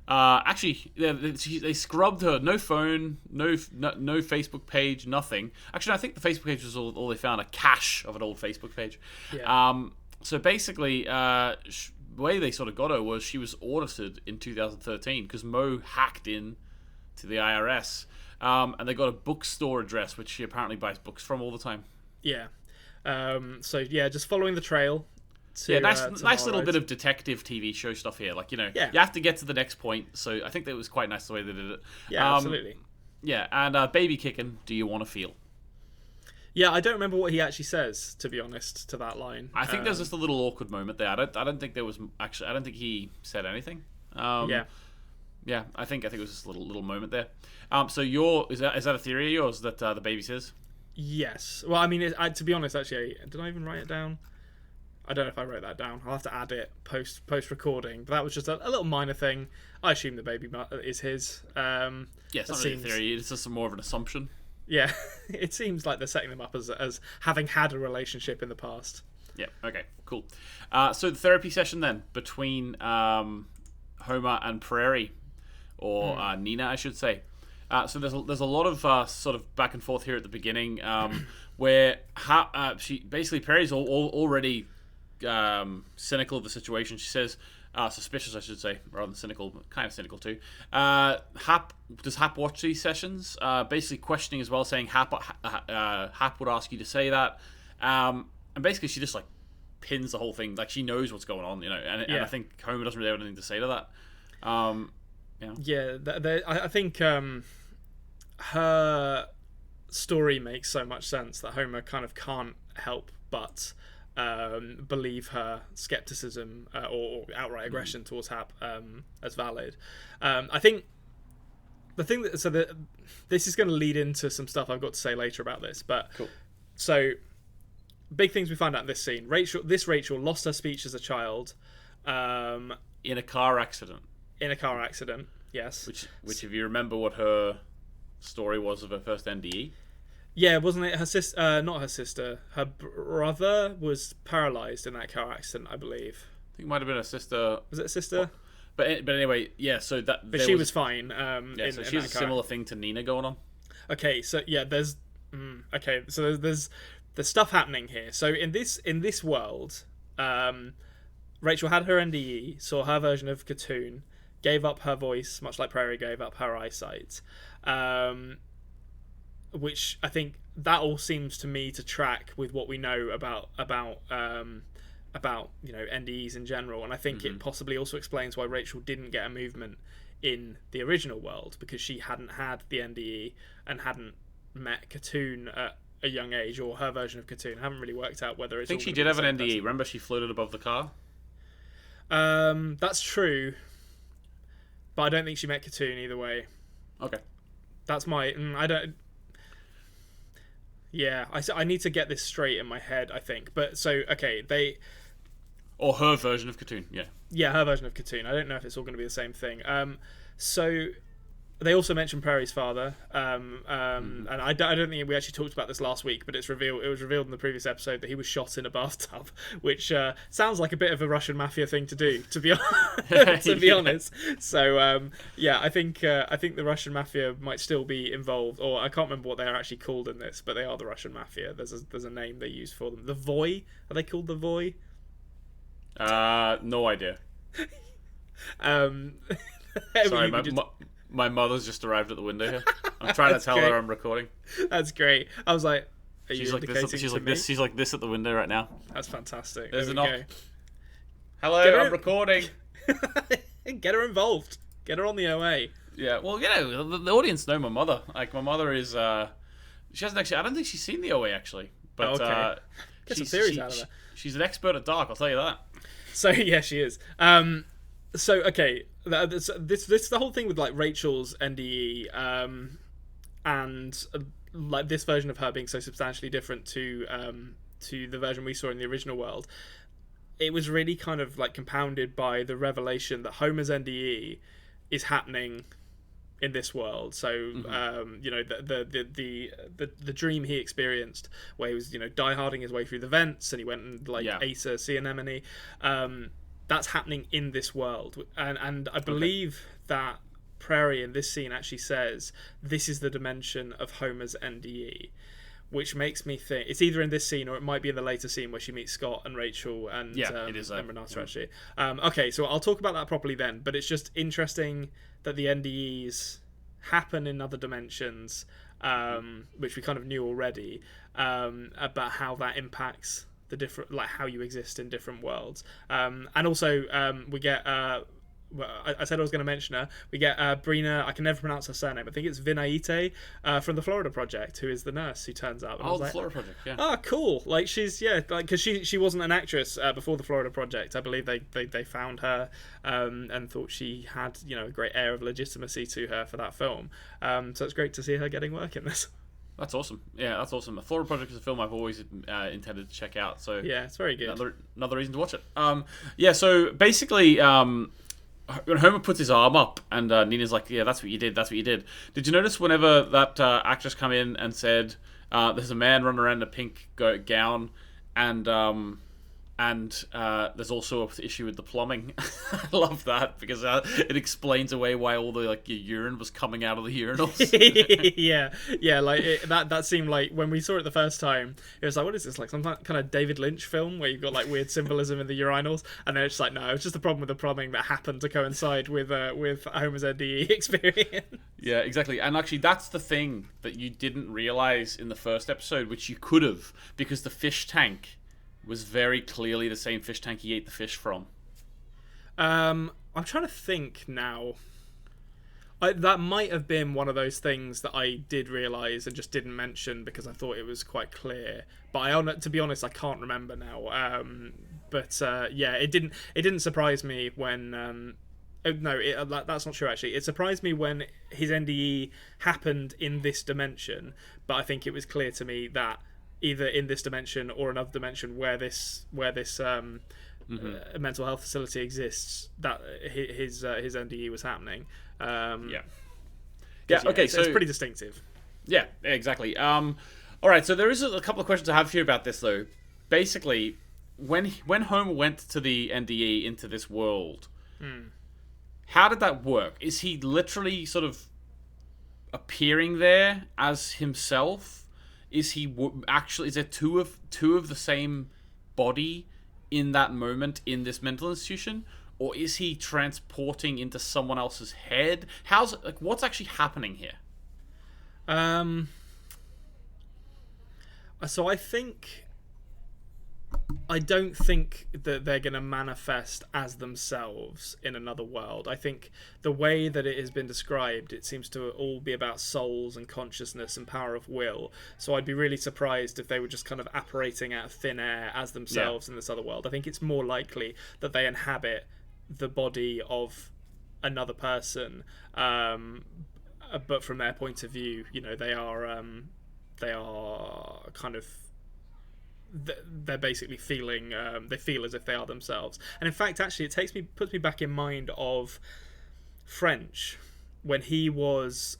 They scrubbed her. No phone, no Facebook page, nothing. Actually, I think the Facebook page was all they found, a cache of an old Facebook page. Yeah. So basically, the way they sort of got her was she was audited in 2013 because Mo hacked in to the IRS. And they got a bookstore address, which she apparently buys books from all the time. Yeah. Just following the trail. Nice little bit of detective TV show stuff here. Like, you have to get to the next point. So I think that was quite nice the way they did it. Yeah, absolutely. Yeah, and baby kicking, do you want to feel? Yeah, I don't remember what he actually says, to be honest, to that line. I think there's just a little awkward moment there. I don't think there was actually. I don't think he said anything. Yeah, I think it was just a little moment there. So is that a theory of yours that the baby says? Yes. Well, I mean, to be honest, actually, did I even write it down? I don't know if I wrote that down. I'll have to add it post recording. But that was just a little minor thing. I assume the baby is his. Yeah, it's not really a theory. It's just more of an assumption. Yeah, it seems like they're setting them up as having had a relationship in the past. Yeah. Okay. Cool. So the therapy session then between Homer and Prairie, or Nina, I should say. So there's a lot of sort of back and forth here at the beginning, where Prairie's already cynical of the situation. She says suspicious, I should say, rather than cynical, kind of cynical too. Does Hap watch these sessions? Basically questioning as well, saying Hap would ask you to say that, and basically she just like pins the whole thing, like she knows what's going on, and I think Homer doesn't really have anything to say to that. I think her story makes so much sense that Homer kind of can't help but believe her skepticism or outright aggression towards Hap as valid. I think the thing this is going to lead into some stuff I've got to say later about this, but cool. So big things we find out in this scene. Rachel lost her speech as a child in a car accident. Yes. Which if you remember what her story was of her first NDE. Yeah, wasn't it her sister? Not her sister. Her brother was paralyzed in that car accident, I believe. I think it might have been her sister. Was it a sister? But anyway, yeah. So that. But she was fine. So she has a similar thing to Nina going on. Okay, so yeah, there's stuff happening here. So in this world, Rachel had her NDE, saw her version of Katoon, gave up her voice, much like Prairie gave up her eyesight. Which I think that all seems to me to track with what we know about NDEs in general, and I think it possibly also explains why Rachel didn't get a movement in the original world, because she hadn't had the NDE and hadn't met Katoon at a young age, or her version of Katoon. I haven't really worked out whether it's. I think she did have an NDE. Remember, she floated above the car. That's true, but I don't think she met Katoon either way. Okay, that's my. I don't. Yeah, I need to get this straight in my head, I think. But so, okay, Or her version of Katoon, yeah. Yeah, her version of Katoon. I don't know if it's all going to be the same thing. So they also mentioned Prairie's father, and I don't think we actually talked about this last week, but it was revealed in the previous episode that he was shot in a bathtub, which sounds like a bit of a Russian mafia thing to do, to be honest. So I think the Russian mafia might still be involved, or I can't remember what they are actually called in this, but they are the Russian mafia. There's a name they use for them. The Voy? Are they called the Voy? No idea. Sorry, my mother's just arrived at the window here. I'm trying to tell her I'm recording. That's great. I was like, she's like this at the window right now. That's fantastic. There's a knock. Hello, I'm recording. Get her involved. Get her on the OA. Yeah, well, the audience know my mother. Like, my mother is she hasn't actually. I don't think she's seen the OA actually. But get some theories out of her. She's an expert at dark. I'll tell you that. So yeah, she is. So okay, this the whole thing with like Rachel's NDE, and like this version of her being so substantially different to the version we saw in the original world. It was really kind of like compounded by the revelation that Homer's NDE is happening in this world. So the dream he experienced, where he was die-harding his way through the vents, and he went and ate a sea anemone. That's happening in this world, and I believe that Prairie in this scene actually says this is the dimension of Homer's NDE, which makes me think it's either in this scene or it might be in the later scene where she meets Scott and Rachel and it is and Renata actually. Okay, so I'll talk about that properly then. But it's just interesting that the NDEs happen in other dimensions, which we kind of knew already, about how that impacts the different, like how you exist in different worlds, and also we get. I said I was going to mention her. We get Brina. I can never pronounce her surname. I think it's Vinaite from the Florida Project, who is the nurse who turns up. And the Florida Project. Yeah. Oh, cool. Like she's because she wasn't an actress before the Florida Project. I believe they found her and thought she had a great air of legitimacy to her for that film. So it's great to see her getting work in this. That's awesome. Yeah, that's awesome. The Florida Project is a film I've always intended to check out. So yeah, it's very good. Another reason to watch it. So basically, when Homer puts his arm up and Nina's like, yeah, that's what you did. That's what you did. Did you notice whenever that actress come in and said, there's a man running around in a pink gown and there's also an issue with the plumbing. I love that because it explains away why all the your urine was coming out of the urinals. yeah, like that seemed like when we saw it the first time, it was like, what is this, like some kind of David Lynch film where you've got like weird symbolism in the urinals, and then it's like, no, it's just the problem with the plumbing that happened to coincide with Homer's NDE experience. Yeah, exactly. And actually, that's the thing that you didn't realize in the first episode, which you could have, because the fish tank was very clearly the same fish tank he ate the fish from. I'm trying to think now. That might have been one of those things that I did realise and just didn't mention because I thought it was quite clear. But to be honest, I can't remember now. It didn't surprise me when. That's not true actually. It surprised me when his NDE happened in this dimension, but I think it was clear to me that either in this dimension or another dimension where this mental health facility exists, that his NDE was happening. Okay, so it's pretty distinctive. Yeah, exactly. All right, so there is a couple of questions I have for you about this though. Basically, when Homer went to the NDE into this world, how did that work? Is he literally sort of appearing there as himself? Is he actually? Is there two of the same body in that moment in this mental institution, or is he transporting into someone else's head? What's actually happening here? So I don't think that they're going to manifest as themselves in another world. I think the way that it has been described, it seems to all be about souls and consciousness and power of will. So I'd be really surprised if they were just kind of apparating out of thin air as themselves in this other world. I think it's more likely that they inhabit the body of another person, but from their point of view, they are kind of they're basically feeling they feel as if they are themselves. And in fact, actually, puts me back in mind of French when he was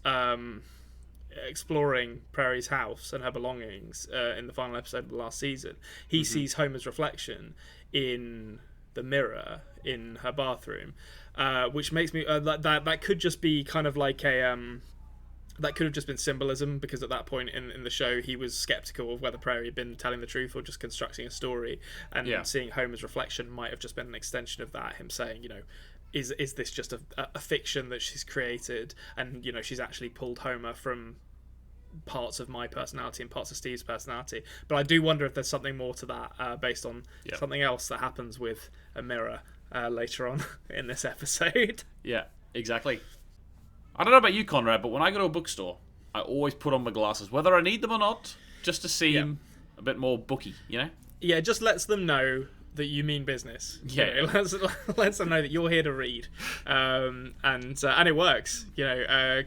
exploring Prairie's house and her belongings in the final episode of the last season. He sees Homer's reflection in the mirror in her bathroom, which makes me that could just be kind of like a that could have just been symbolism, because at that point in the show he was skeptical of whether Prairie had been telling the truth or just constructing a story, and seeing Homer's reflection might have just been an extension of that, him saying, you know, is this just a fiction that she's created, and, you know, she's actually pulled Homer from parts of my personality and parts of Steve's personality. But I do wonder if there's something more to that, based on something else that happens with a mirror later on in this episode. Yeah, exactly. I don't know about you, Konrad, but when I go to a bookstore, I always put on my glasses, whether I need them or not, just to seem a bit more booky, you know? Yeah, it just lets them know that you mean business. Yeah, you know, lets them know that you're here to read, and it works. You know,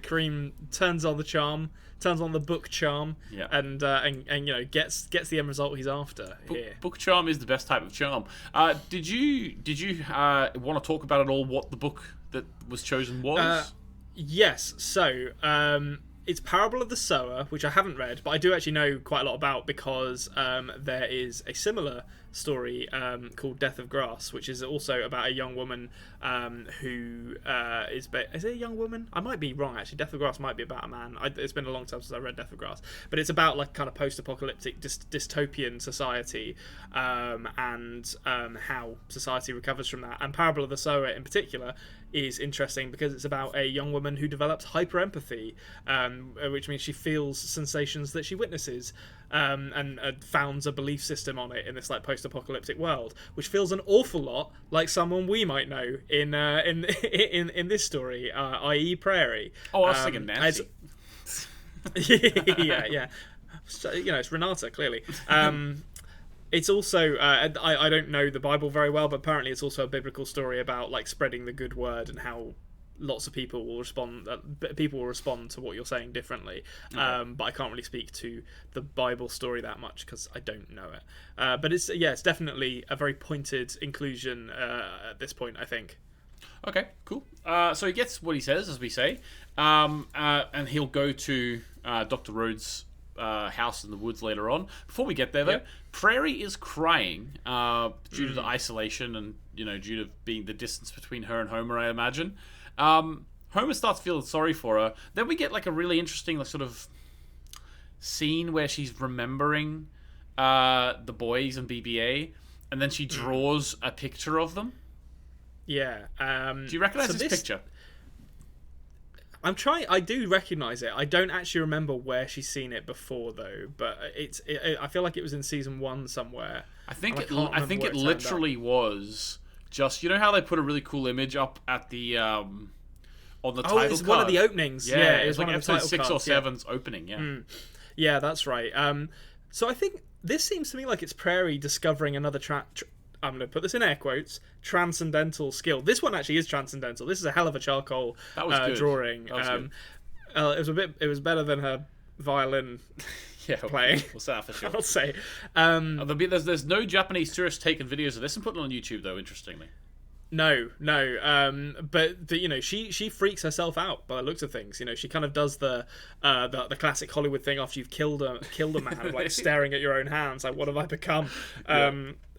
Kareem turns on the book charm, and you know, gets the end result he's after. Book charm is the best type of charm. Did you want to talk about at all what the book that was chosen was? Yes. So it's Parable of the Sower, which I haven't read, but I do actually know quite a lot about, because there is a similar story called Death of Grass, which is also about a young woman who is it a young woman? I might be wrong, actually. Death of Grass might be about a man. It's been a long time since I read Death of Grass, but it's about like kind of post-apocalyptic dystopian society, and how society recovers from that. And Parable of the Sower in particular is interesting because it's about a young woman who develops hyperempathy, which means she feels sensations that she witnesses, and founds a belief system on it in this like post-apocalyptic world, which feels an awful lot like someone we might know in this story, i.e. Prairie. Oh, I was thinking Nancy. yeah. So, you know, it's Renata, clearly. It's also I don't know the Bible very well, but apparently it's also a biblical story about like spreading the good word and how lots of people will respond. People will respond to what you're saying differently. Okay. But I can't really speak to the Bible story that much because I don't know it. But it's definitely a very pointed inclusion at this point, I think. Okay, cool. So he gets what he says, as we say, and he'll go to Dr. Rhodes' house in the woods later on. Before we get there, though, Prairie is crying due to the isolation and, you know, due to being the distance between her and Homer, I imagine. Homer starts feeling sorry for her. Then we get like a really interesting sort of scene where she's remembering the boys and BB-8, and then she draws a picture of them. Yeah. Do you recognize this picture? I do recognize it. I don't actually remember where she's seen it before, though. But I feel like it was in season 1 somewhere. I think it literally was just, you know how they put a really cool image up at the on the title card. It was one of the openings. Yeah, it was like one of the episode 6 or cards, 7's opening. Yeah. Yeah, that's right. So I think this seems to me like it's Prairie discovering another I'm going to put this in air quotes, transcendental skill. This one actually is transcendental. This is a hell of a charcoal drawing. That was good. It was better than her violin playing. We'll say that for sure. I'll say. There's no Japanese tourists taking videos of this and putting it on YouTube, though, interestingly. No. But you know, she freaks herself out by the looks of things. You know, she kind of does the classic Hollywood thing after you've killed a man, like staring at your own hands, like, what have I become?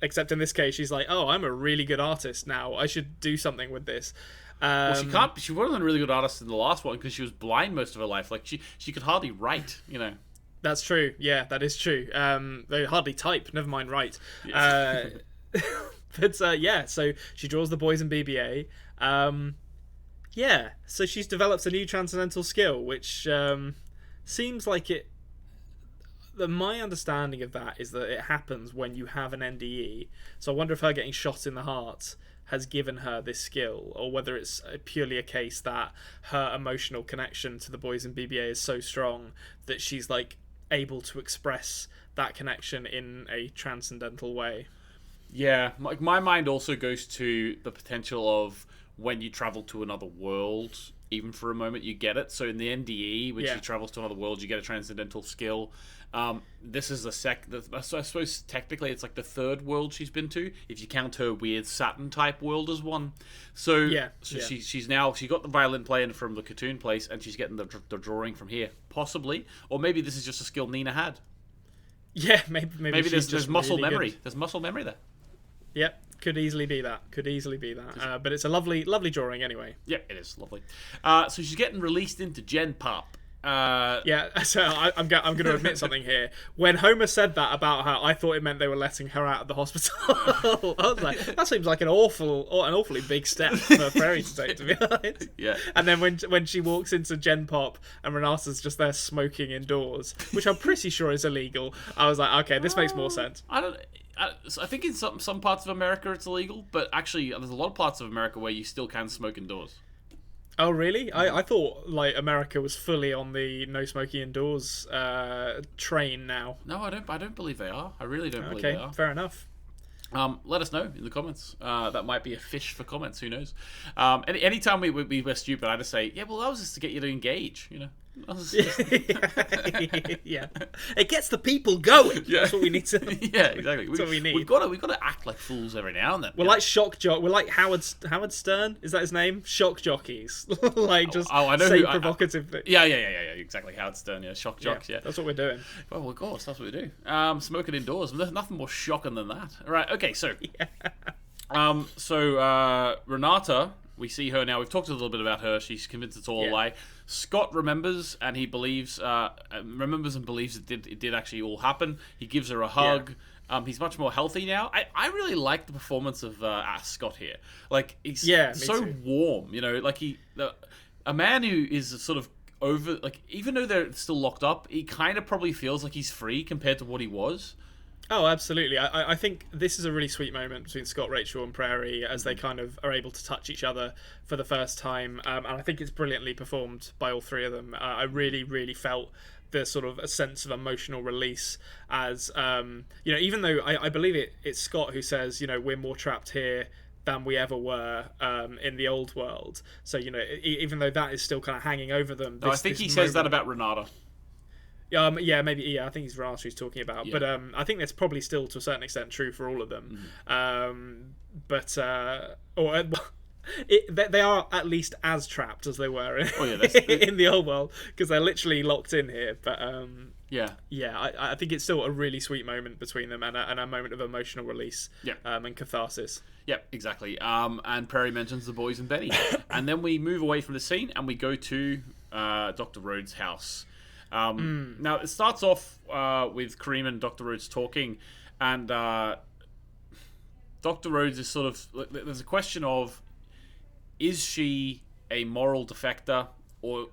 Except in this case, she's like, oh, I'm a really good artist now. I should do something with this. Well, she wasn't a really good artist in the last one because she was blind most of her life. Like she could hardly write. You know. That's true. Yeah, that is true. They hardly type. Never mind write. But so she draws the boys in BB-8. So she's developed a new transcendental skill, which seems like it. My understanding of that is that it happens when you have an NDE. So I wonder if her getting shot in the heart has given her this skill, or whether it's purely a case that her emotional connection to the boys in BB-8 is so strong that she's like able to express that connection in a transcendental way. Yeah, like my mind also goes to the potential of when you travel to another world, even for a moment, you get it. So in the NDE, when she travels to another world, you get a transcendental skill. This is I suppose technically it's like the third world she's been to, if you count her weird Saturn type world as one. So she's got the violin playing from the cartoon place, and she's getting the drawing from here, possibly, or maybe this is just a skill Nina had. Yeah, maybe there's muscle really memory. Good. There's muscle memory there. Yep, could easily be that. But it's a lovely drawing anyway. Yeah, it is lovely. So she's getting released into Gen Pop. So I'm going to admit something here. When Homer said that about her, I thought it meant they were letting her out of the hospital. I was like, that seems like an awfully big step for Prairie to take, to be honest. Yeah. And then when she walks into Gen Pop and Renata's just there smoking indoors, which I'm pretty sure is illegal, I was like, okay, this makes more sense. I think in some parts of America it's illegal, but actually there's a lot of parts of America where you still can smoke indoors. Oh really? I thought like America was fully on the no smoking indoors train now. No, I don't believe they are. I really don't believe they are. Okay, fair enough. Let us know in the comments. That might be a fish for comments. Who knows? Anytime we're stupid, I just say, yeah, well, that was just to get you to engage. You know. Yeah, it gets the people going. Yeah. That's what we need to. Yeah, exactly. That's what we need. We've got to act like fools every now and then. We're like shock jock. We're like Howard Stern. Is that his name? Shock jockeys. Like just I know say provocative things. Yeah. Exactly. Howard Stern. Yeah, shock jocks. Yeah, that's what we're doing. Well, of course, that's what we do. Smoking indoors. There's nothing more shocking than that. Right. Okay. So. Yeah. Renata. We see her now. We've talked a little bit about her. She's convinced it's all a lie. Scott remembers, and he believes. It did actually all happen. He gives her a hug. Yeah. He's much more healthy now. I really like the performance of Scott here. Like he's so warm. You know, like a man who is sort of over. Like even though they're still locked up, he kind of probably feels like he's free compared to what he was. Oh, absolutely. I think this is a really sweet moment between Scott, Rachel, and Prairie as they kind of are able to touch each other for the first time. And I think it's brilliantly performed by all three of them. I really, really felt the sort of a sense of emotional release as, even though I believe it's Scott who says, we're more trapped here than we ever were in the old world. So, even though that is still kind of hanging over them. I think he says that about Renata. Maybe. I think he's Renata he's talking about, but I think that's probably still to a certain extent true for all of them. They are at least as trapped as they were in the old world because they're literally locked in here. But I think it's still a really sweet moment between them and a moment of emotional release and catharsis. Yeah, exactly. And Prairie mentions the boys and Betty, and then we move away from the scene and we go to Dr. Rhodes' house. Now it starts off with Kareem and Dr. Rhodes talking, and Dr. Rhodes is sort of, there's a question of, is she a moral defector or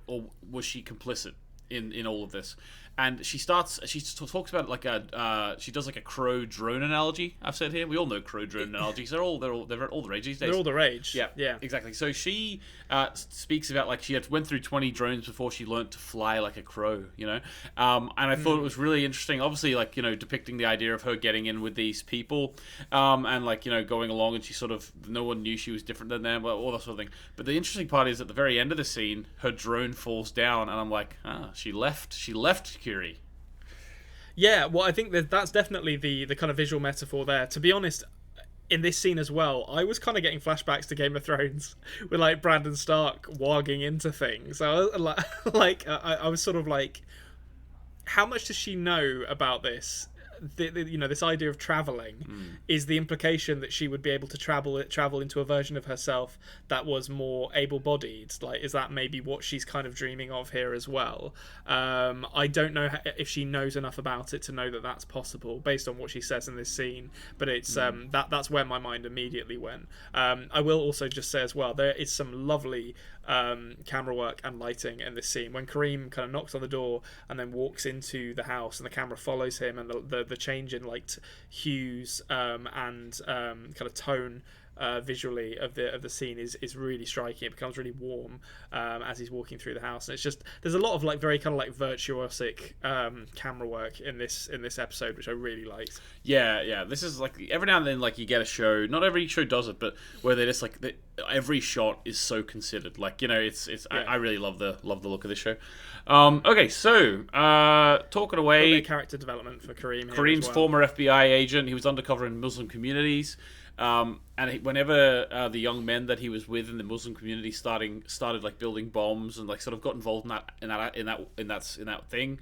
was she complicit in all of this? And she talks about she does like a crow drone analogy. I've said here, we all know crow drone analogies. They're all the rage these days. They're all the rage. Yeah, exactly. So she speaks about like she went through 20 drones before she learned to fly like a crow. And I thought it was really interesting. Obviously, depicting the idea of her getting in with these people, and going along, and she sort of no one knew she was different than them, all that sort of thing. But the interesting part is at the very end of the scene, her drone falls down, and I'm like, she left Curie. Yeah, well, I think that's definitely the kind of visual metaphor there. To be honest, in this scene as well, I was kind of getting flashbacks to Game of Thrones with like Brandon Stark warging into things. So I was sort of like, how much does she know about this? This idea of traveling is the implication that she would be able to travel into a version of herself that was more able-bodied. Like, is that maybe what she's kind of dreaming of here as well? I don't know if she knows enough about it to know that that's possible based on what she says in this scene, but it's that's where my mind immediately went. I will also just say as well, there is some lovely camera work and lighting in this scene when Kareem kind of knocks on the door and then walks into the house and the camera follows him, and the change in like hues and kind of tone visually of the scene is really striking. It becomes really warm as he's walking through the house, and it's just there's a lot of like very kind of like virtuosic camera work in this episode, which I really liked. Yeah. This is like every now and then, like you get a show. Not every show does it, but where they just like every shot is so considered. Like it's. Yeah. I really love the look of this show. Okay, so talking away, character development for Kareem. Kareem's former FBI agent. He was undercover in Muslim communities. Whenever the young men that he was with in the Muslim community started like building bombs and like sort of got involved in that thing,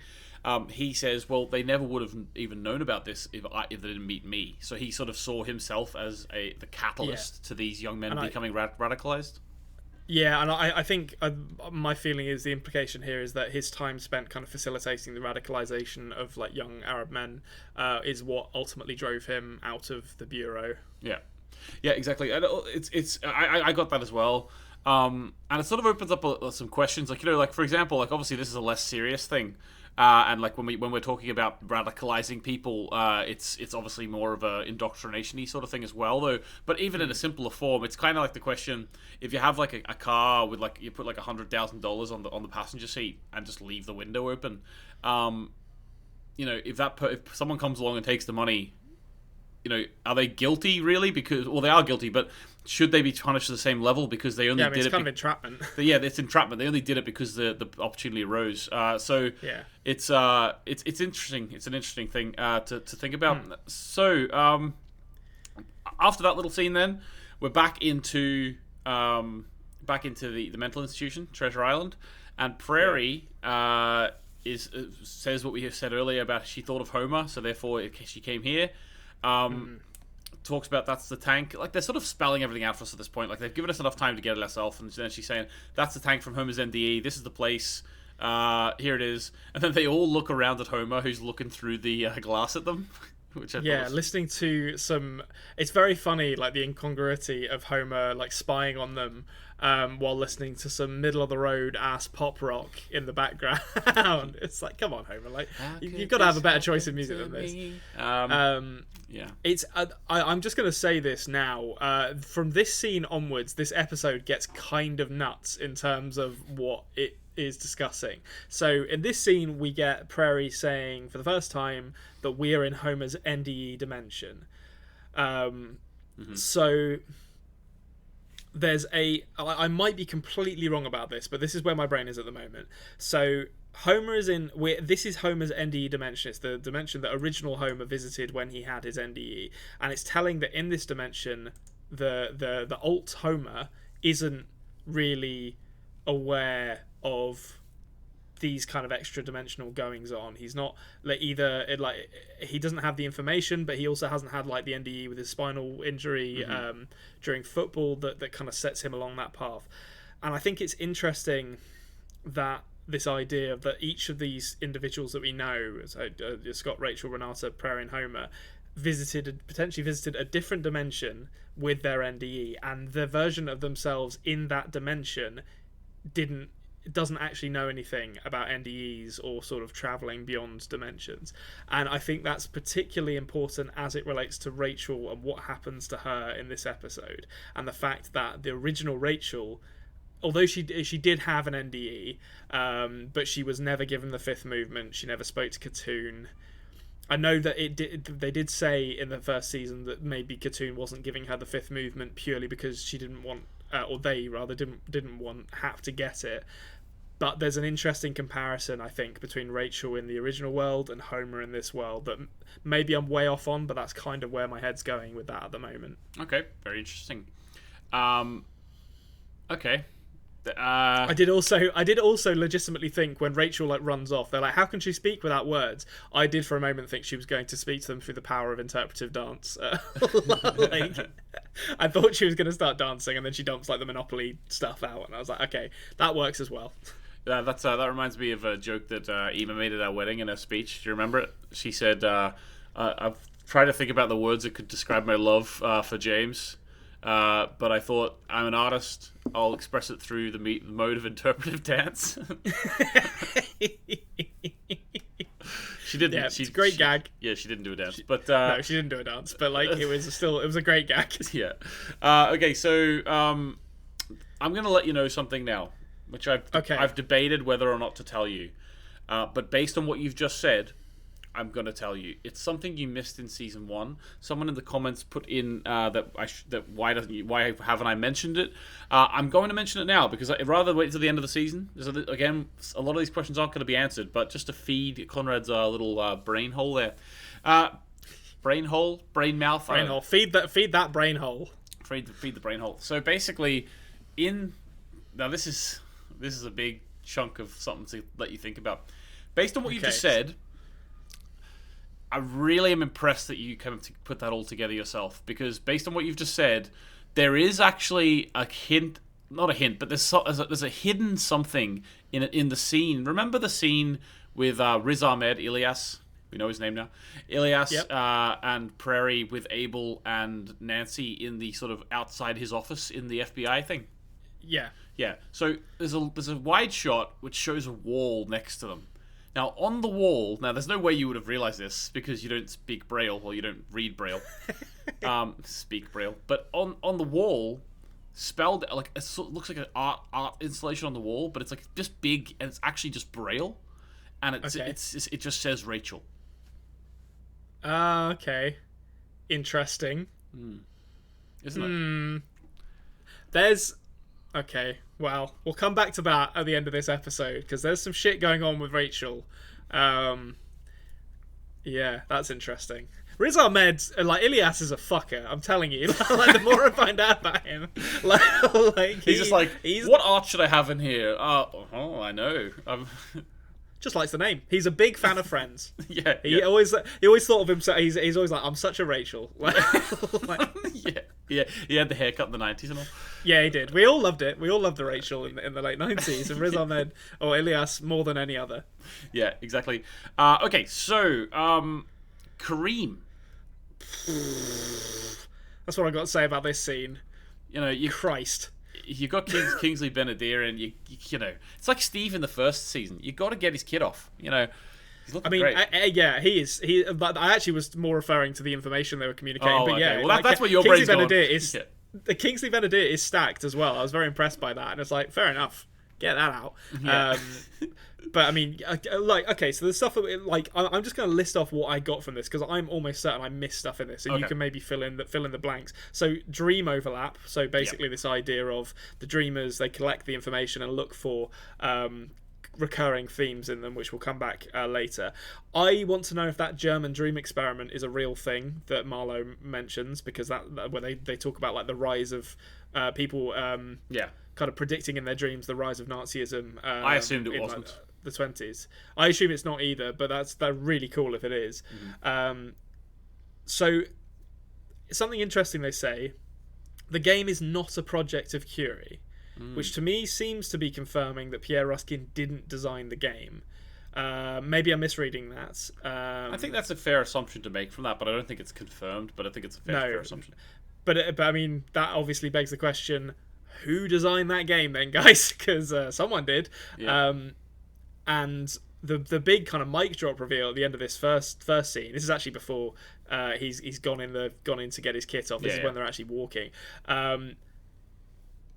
he says, well, they never would have even known about this if they didn't meet me. So he sort of saw himself as the catalyst to these young men becoming radicalized. Yeah, and I think my feeling is the implication here is that his time spent kind of facilitating the radicalization of like young Arab men is what ultimately drove him out of the bureau. Yeah, exactly. I got that as well. And it sort of opens up some questions, like like for example, like obviously this is a less serious thing. And like when we're talking about radicalizing people, it's obviously more of a indoctrination-y sort of thing as well, though. But even in a simpler form, it's kind of like the question: if you have like a car with like you put like $100,000 on the passenger seat and just leave the window open, if someone comes along and takes the money, are they guilty really? Because they are guilty, but should they be punished at the same level because they only did it? It's kind of entrapment. Yeah, it's entrapment. They only did it because the opportunity arose. It's interesting. It's an interesting thing to think about. So after that little scene, then we're back into the mental institution, Treasure Island, and Prairie says what we have said earlier about she thought of Homer, so therefore she came here. Talks about that's the tank. Like they're sort of spelling everything out for us at this point. Like they've given us enough time to get it ourselves, and then she's saying that's the tank from Homer's NDE. This is the place. Here it is. And then they all look around at Homer, who's looking through the glass at them. Which listening to some. It's very funny, like the incongruity of Homer like spying on them while listening to some middle of the road ass pop rock in the background. It's like, come on, Homer, like you've got to have a better choice of music than this. It's. I'm just gonna say this now. From this scene onwards, this episode gets kind of nuts in terms of what it is discussing. So in this scene, we get Prairie saying for the first time that we are in Homer's NDE dimension. So there's I might be completely wrong about this, but this is where my brain is at the moment. So Homer is this is Homer's NDE dimension. It's the dimension that original Homer visited when he had his NDE, and it's telling that in this dimension the alt Homer isn't really aware of these kind of extra dimensional goings on. He's not he doesn't have the information, but he also hasn't had like the NDE with his spinal injury during football that kind of sets him along that path. And I think it's interesting that this idea that each of these individuals that we know, so Scott, Rachel, Renata, Prairie, and Homer, potentially visited a different dimension with their NDE, and the version of themselves in that dimension doesn't actually know anything about NDEs or sort of traveling beyond dimensions. And I think that's particularly important as it relates to Rachel and what happens to her in this episode, and the fact that the original Rachel, although she did have an NDE, but she was never given the fifth movement. She never spoke to Katoon. I know that they did say in the first season that maybe Katoon wasn't giving her the fifth movement purely because she didn't want, or they rather didn't want Hap to get it. But there's an interesting comparison, I think, between Rachel in the original world and Homer in this world that maybe I'm way off on, but that's kind of where my head's going with that at the moment. Okay, very interesting. Okay. I did also legitimately think when Rachel like runs off, they're like, how can she speak without words? I did for a moment think she was going to speak to them through the power of interpretive dance. I thought she was going to start dancing, and then she dumps like the Monopoly stuff out, and I was like, okay, that works as well. Yeah, that reminds me of a joke that Ema made at our wedding in her speech. Do you remember it? She said, I've tried to think about the words that could describe my love for James. But I thought, I'm an artist, I'll express it through the mode of interpretive dance. She didn't. Yeah, it's a great gag. Yeah, she didn't do a dance, but no, she didn't do a dance. But like, it was a great gag. Yeah. Okay, so I'm gonna let you know something now, which I've debated whether or not to tell you, but based on what you've just said, I'm going to tell you. It's something you missed in season 1. Someone in the comments put in why haven't I mentioned it? I'm going to mention it now because I'd rather wait till the end of the season. Again, a lot of these questions aren't going to be answered, but just to feed Konrad's little brain hole there. Brain hole? Brain mouth? Brain hole. Feed that brain hole. Feed the brain hole. So basically, now this is a big chunk of something to let you think about. Based on what you've just said, I really am impressed that you kind of put that all together yourself, because based on what you've just said, there is actually a hint, not a hint, but there's a hidden something in the scene. Remember the scene with Riz Ahmed, Ilyas, we know his name now, Ilyas, yep. And Prairie with Abel and Nancy in the sort of outside his office in the FBI thing? Yeah. Yeah. So there's a wide shot which shows a wall next to them. Now, on the wall, there's no way you would have realized this because you don't speak Braille, or you don't read Braille. Speak Braille. But on the wall, spelled, like, it looks like an art installation on the wall, but it's like just big, and it's actually just Braille. And it just says Rachel. Okay. Interesting. Isn't it? There's... Okay, well, we'll come back to that at the end of this episode, because there's some shit going on with Rachel. Yeah, that's interesting. Riz Ahmed, like, Ilyas is a fucker, I'm telling you. Like, the more I find out about him, like he's just like, what art should I have in here? Oh, I know. Just likes the name. He's a big fan of Friends. Yeah, he always thought of himself. He's always like, I'm such a Rachel. Like, yeah. He had the haircut in the 90s and all. Yeah, he did. We all loved it. We all loved the Rachel in the late 90s, and Riz Ahmed or Ilyas more than any other. Yeah, exactly. Okay, so Kareem. That's what I got to say about this scene. You know, Christ. You got Kingsley Benadir, and you know, it's like Steve in the first season. You got to get his kid off. You know, he's looking great. Yeah, he is. But I actually was more referring to the information they were communicating. Oh, but yeah, okay. Well, that's what your brain's going. The Kingsley Benadir is stacked as well. I was very impressed by that, and it's like, fair enough, get that out. Yeah. But I mean, like, okay, so the stuff like I'm just going to list off what I got from this, because I'm almost certain I missed stuff in this, and you can maybe fill in the blanks. So dream overlap. So basically, this idea of the dreamers, they collect the information and look for recurring themes in them, which will come back later. I want to know if that German dream experiment is a real thing that Marlowe mentions, because that where they talk about like the rise of people kind of predicting in their dreams the rise of Nazism. I assumed it wasn't. Like, the 20s. I assume it's not either, but that's really cool if it is. So something interesting they say, the game is not a project of Curie, which to me seems to be confirming that Pierre Ruskin didn't design the game. Maybe I'm misreading that. I think that's a fair assumption to make from that, but I don't think it's confirmed, but I think it's a fair assumption. But I mean, that obviously begs the question, who designed that game then, guys? Because someone did. Yeah. And the big kind of mic drop reveal at the end of this first scene. This is actually before he's gone in to get his kit off. This is when they're actually walking.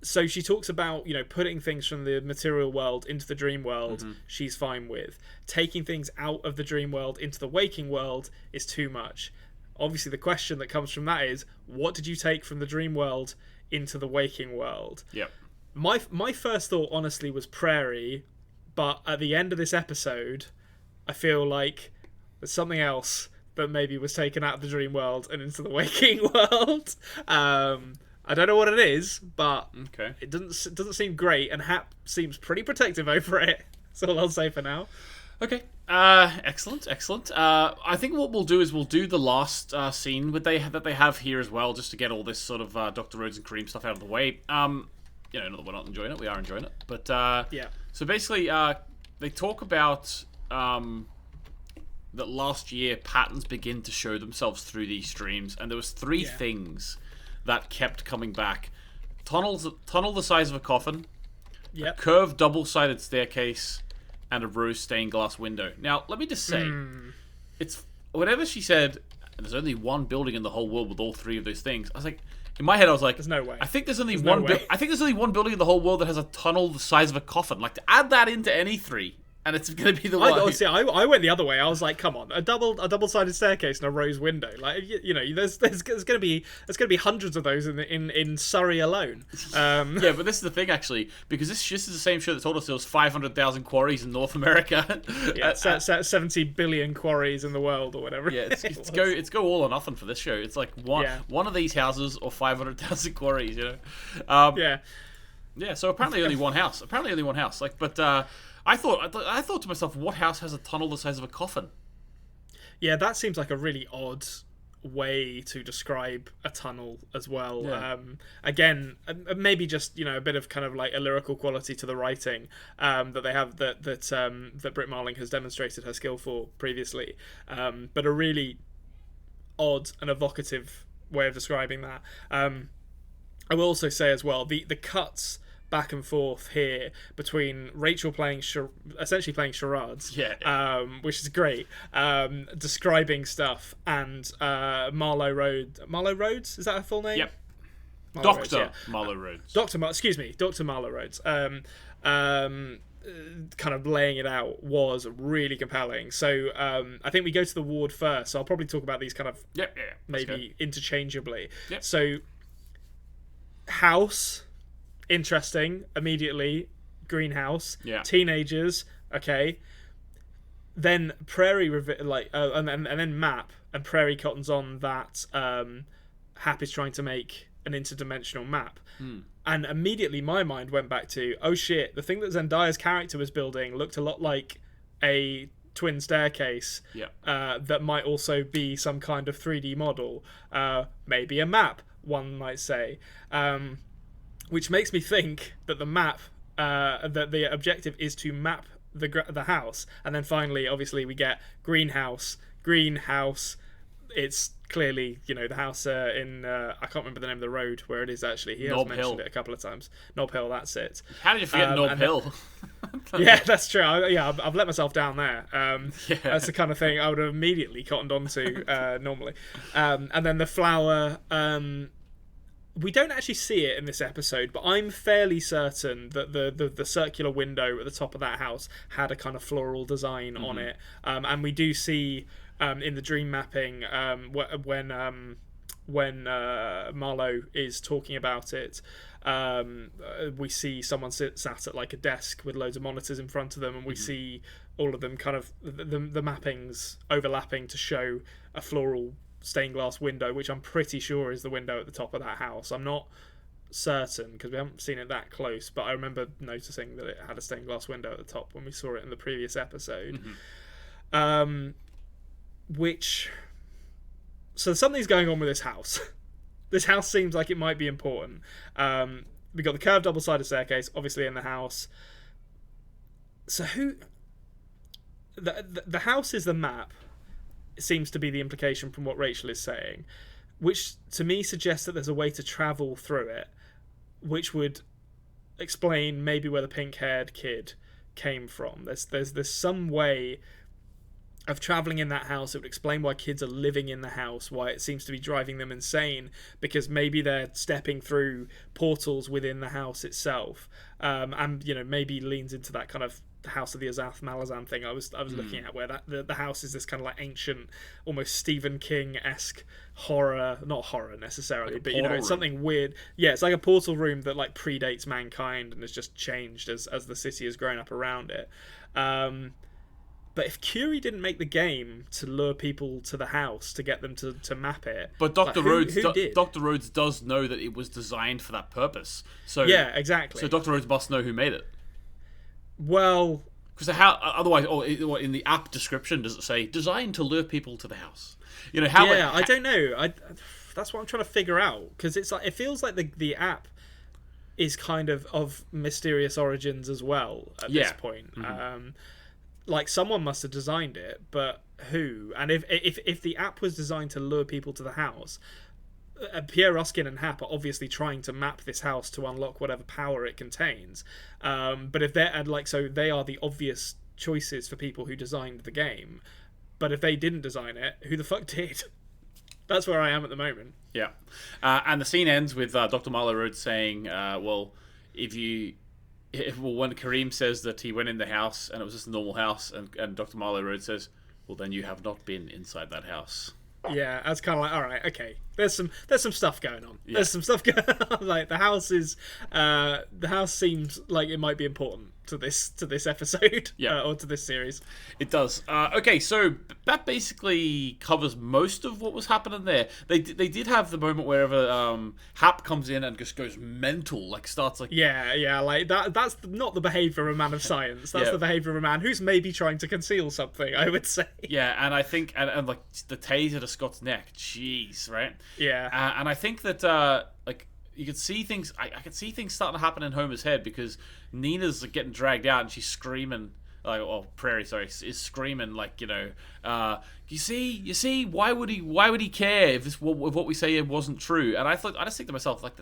So she talks about, you know, putting things from the material world into the dream world. She's fine with taking things out of the dream world into the waking world is too much. Obviously, the question that comes from that is, what did you take from the dream world into the waking world? Yep. My first thought, honestly, was Prairie. But at the end of this episode, I feel like there's something else that maybe was taken out of the dream world and into the waking world. I don't know what it is, but it doesn't seem great, and Hap seems pretty protective over it. That's all I'll say for now. Okay. Excellent. I think what we'll do is we'll do the last scene that they have here as well, just to get all this sort of Dr. Rhodes and Kareem stuff out of the way. You know, not that we're not enjoying it, we are enjoying it. But yeah. So basically, they talk about that last year patterns begin to show themselves through these streams, and there was three things that kept coming back: tunnel the size of a coffin, a curved double-sided staircase, and a rose stained glass window. Now, let me just say, it's whenever she said there's only one building in the whole world with all three of those things, I was like, in my head I was like, there's no way. I think there's only I think there's only one building in the whole world that has a tunnel the size of a coffin. Like, to add that into any three, and it's going to be the one. I went the other way. I was like, come on, a double-sided staircase and a rose window. Like, you know, there's going to be hundreds of those in Surrey alone. Yeah, but this is the thing, actually, because this is the same show that told us there was 500,000 quarries in North America. Yeah, 70 billion quarries in the world or whatever. Yeah, it's go all or nothing for this show. It's like one of these houses or 500,000 quarries. You know. Yeah. So apparently only one house. Like, but. I thought to myself, what house has a tunnel the size of a coffin? Yeah, that seems like a really odd way to describe a tunnel as well. Yeah. Again, maybe just, you know, a bit of kind of like a lyrical quality to the writing that they have that Brit Marling has demonstrated her skill for previously, but a really odd and evocative way of describing that. I will also say as well, the cuts back and forth here between Rachel essentially playing charades, which is great, describing stuff, and Marlo Rhodes, is that her full name? Yep. Marlo Rhodes. Dr. Marlo Rhodes. Kind of laying it out was really compelling. So I think we go to the ward first, so I'll probably talk about these kind of maybe interchangeably. Yep. So house, interesting, immediately. Greenhouse, teenagers, okay. Then Prairie, and then map, and Prairie cottons on that Hap is trying to make an interdimensional map. And immediately my mind went back to, oh shit, the thing that Zendaya's character was building looked a lot like a twin staircase that might also be some kind of 3D model, maybe a map, one might say. Which makes me think that the map, that the objective is to map the house, and then finally, obviously, we get greenhouse. It's clearly, you know, the house in I can't remember the name of the road where it is actually. He has mentioned it a couple of times. Nob Hill, that's it. How did you forget Nob Hill? Yeah, that's true. I've let myself down there. That's the kind of thing I would have immediately cottoned onto normally. And then the flower. We don't actually see it in this episode, but I'm fairly certain that the circular window at the top of that house had a kind of floral design on it. And we do see in the dream mapping when Marlo is talking about it, we see someone sat at like a desk with loads of monitors in front of them, and we see all of them kind of the mappings overlapping to show a floral stained glass window, which I'm pretty sure is the window at the top of that house. I'm not certain because we haven't seen it that close, but I remember noticing that it had a stained glass window at the top when we saw it in the previous episode. So something's going on with this house. This house seems like it might be important. We got the curved double-sided staircase, obviously, in the house. So the house is the map. Seems to be the implication from what Rachel is saying, which to me suggests that there's a way to travel through it, which would explain maybe where the pink-haired kid came from. There's some way of traveling in that house. It would explain why kids are living in the house, why it seems to be driving them insane, because maybe they're stepping through portals within the house itself, and you know, maybe leans into that kind of House of the Azath Malazan thing I was looking at, where the house is this kind of like ancient, almost Stephen King-esque horror, not horror necessarily, like, but you know, it's something weird. Yeah, it's like a portal room that like predates mankind and has just changed as the city has grown up around it. But if Curie didn't make the game to lure people to the house to get them to map it, but Dr. Rhodes does know that it was designed for that purpose. So yeah, exactly. So Dr. Rhodes must know who made it. Well, because how otherwise? In the app description does it say designed to lure people to the house? You know how? Yeah, I don't know. That's what I'm trying to figure out, because it's like it feels like the app is kind of mysterious origins as well at this point. Like someone must have designed it, but who? And if the app was designed to lure people to the house, Pierre Ruskin and Hap are obviously trying to map this house to unlock whatever power it contains. But if they're so they are the obvious choices for people who designed the game. But if they didn't design it, who the fuck did? That's where I am at the moment. Yeah. And the scene ends with Dr. Marlowe Rhodes saying, when Kareem says that he went in the house and it was just a normal house, and Dr. Marlowe Rhodes says, well, then you have not been inside that house. Yeah, that's kind of like, all right, okay. There's some stuff going on. Yeah. There's some stuff going on. Like the house seems like it might be important to this episode, or to this series. It does. Okay, so that basically covers most of what was happening there. They did have the moment wherever Hap comes in and just goes mental, like starts like like that. That's not the behavior of a man of science. That's the behavior of a man who's maybe trying to conceal something, I would say. Yeah, and I think and like the taser to Scott's neck, jeez, right? Yeah, and I think that like you could see things. I could see things starting to happen in Homer's head because Nina's getting dragged out and she's screaming. Prairie, sorry, is screaming like, you see, why would he care if what we say wasn't true? And I just think to myself, like,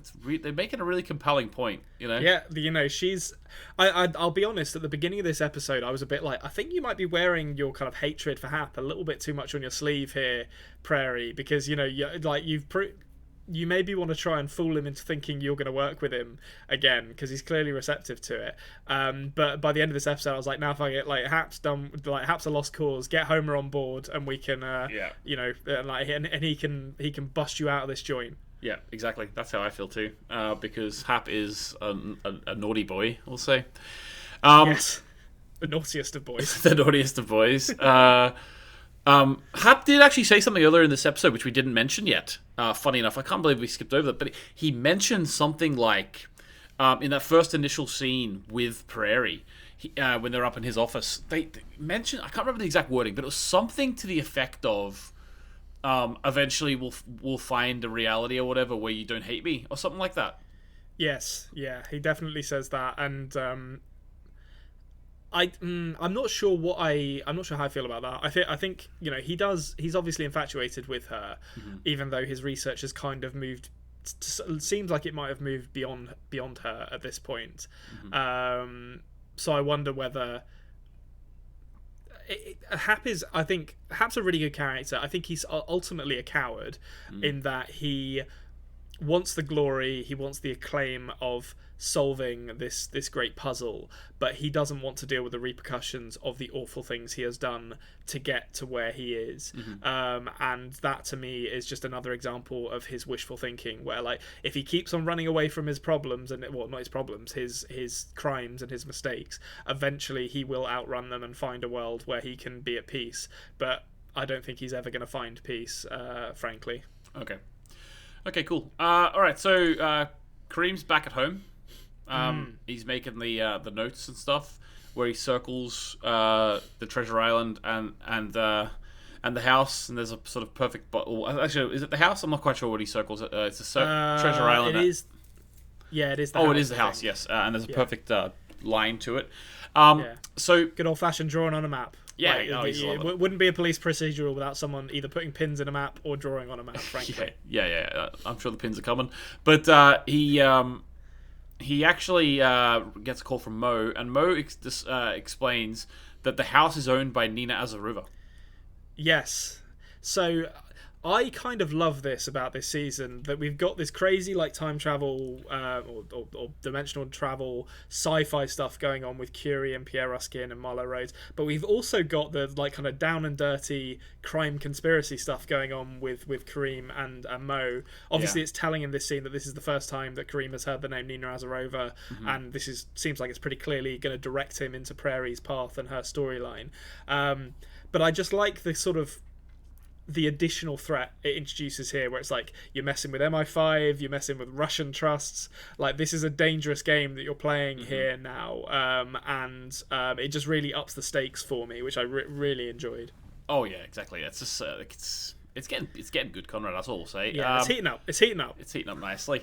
they're making a really compelling point, Yeah, she's. I'll be honest. At the beginning of this episode, I was a bit like, I think you might be wearing your kind of hatred for Hap a little bit too much on your sleeve here, Prairie, because you maybe want to try and fool him into thinking you're going to work with him again because he's clearly receptive to it. But by the end of this episode, I was like, now if I get like Hap's done, like Hap's a lost cause, get Homer on board, and we can, and he can bust you out of this joint. Yeah, exactly. That's how I feel too. Because Hap is a naughty boy, we'll say. Yes, the naughtiest of boys. The naughtiest of boys. Hap did actually say something earlier in this episode which we didn't mention yet. Funny enough, I can't believe we skipped over that, but he mentioned something like in that first initial scene with Prairie, when they're up in his office, they mentioned, I can't remember the exact wording, but it was something to the effect of eventually we'll find a reality or whatever where you don't hate me or something like that. Yes, yeah, he definitely says that, and I'm not sure I'm not sure how I feel about that. I think he's obviously infatuated with her, even though his research has kind of moved. Seems like it might have moved beyond her at this point. So I wonder whether Hap is. I think Hap's a really good character. I think he's ultimately a coward in that he wants the glory, he wants the acclaim of solving this great puzzle, but he doesn't want to deal with the repercussions of the awful things he has done to get to where he is. And that to me is just another example of his wishful thinking, where like if he keeps on running away from his problems and not his problems, his crimes and his mistakes, eventually he will outrun them and find a world where he can be at peace. But I don't think he's ever going to find peace, frankly. Okay, cool. All right, so Kareem's back at home. He's making the notes and stuff where he circles the treasure island and the house, and there's a sort of perfect. Actually, is it the house? I'm not quite sure what he circles. It's a treasure island. It is. Yeah, it is. It is the house. Yes, and there's a perfect line to it. So good old fashioned drawing on a map. Yeah, it wouldn't be a police procedural without someone either putting pins in a map or drawing on a map. Frankly, yeah. I'm sure the pins are coming, but he actually gets a call from Mo, and Mo explains that the house is owned by Nina Azarova. Yes, so I kind of love this about this season, that we've got this crazy like time travel or dimensional travel sci-fi stuff going on with Curie and Pierre Ruskin and Marlowe Rhodes, but we've also got the like kind of down and dirty crime conspiracy stuff going on with Kareem and Mo. Obviously, it's telling in this scene that this is the first time that Kareem has heard the name Nina Azarova, and this seems like it's pretty clearly going to direct him into Prairie's path and her storyline. But I just like the sort of the additional threat it introduces here, where it's like you're messing with MI5, you're messing with Russian trusts. Like this is a dangerous game that you're playing here now, and it just really ups the stakes for me, which I really enjoyed. Oh yeah, exactly. It's just it's getting good, Konrad. That's all I'll say. Yeah, it's heating up. It's heating up nicely.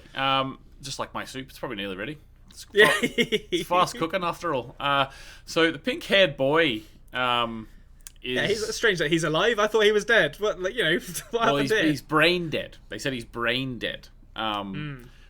Just like my soup, it's probably nearly ready. It's fast cooking after all. So the pink-haired boy. He's strange that he's alive. I thought he was dead. What happened here? He's brain dead. They said he's brain dead,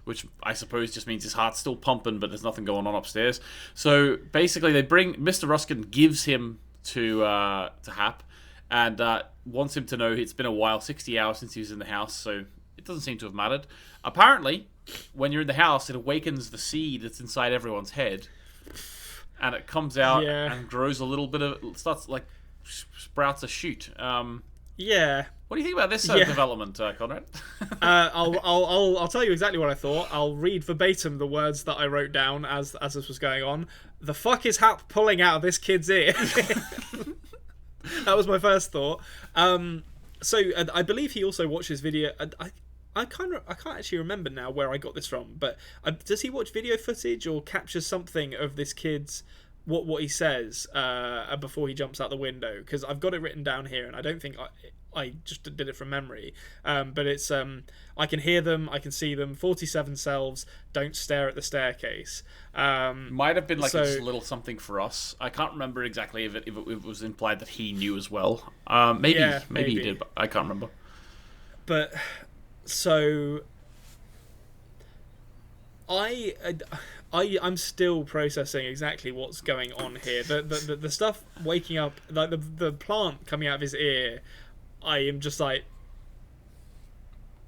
which I suppose just means his heart's still pumping, but there's nothing going on upstairs. So basically, they bring Mr. Ruskin gives him to Hap, and wants him to know it's been a while, 60 hours since he was in the house, so it doesn't seem to have mattered. Apparently, when you're in the house, it awakens the seed that's inside everyone's head, and it comes out and grows a little bit of, starts like sprouts a shoot. Yeah. What do you think about this development, Konrad? I'll tell you exactly what I thought. I'll read verbatim the words that I wrote down as this was going on. The fuck is Hap pulling out of this kid's ear? That was my first thought. So I believe he also watches video. I can't actually remember now where I got this from, but does he watch video footage or capture something of this kid's what he says before he jumps out the window? Because I've got it written down here, and I don't think I just did it from memory. But it's I can hear them, I can see them. 47 selves. Don't stare at the staircase. Might have been like just a little something for us. I can't remember exactly if it was implied that he knew as well. Maybe he did, but I can't remember. But so I'm still processing exactly what's going on here. The stuff waking up, like the plant coming out of his ear. I am just like,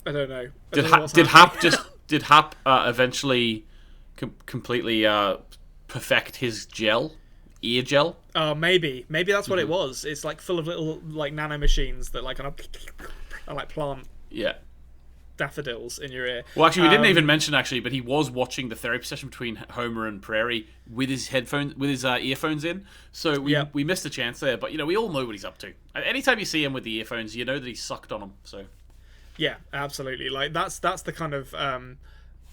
I don't know. Did Hap eventually completely perfect his ear gel? Maybe that's what it was. It's like full of little like nano machines that like kind of like plant. Yeah. Daffodils in your ear. Well, actually, we didn't even mention but he was watching the therapy session between Homer and Prairie with his earphones in. So we missed a chance there. But we all know what he's up to. Anytime you see him with the earphones, you know that he's sucked on them. So yeah, absolutely. Like that's the kind of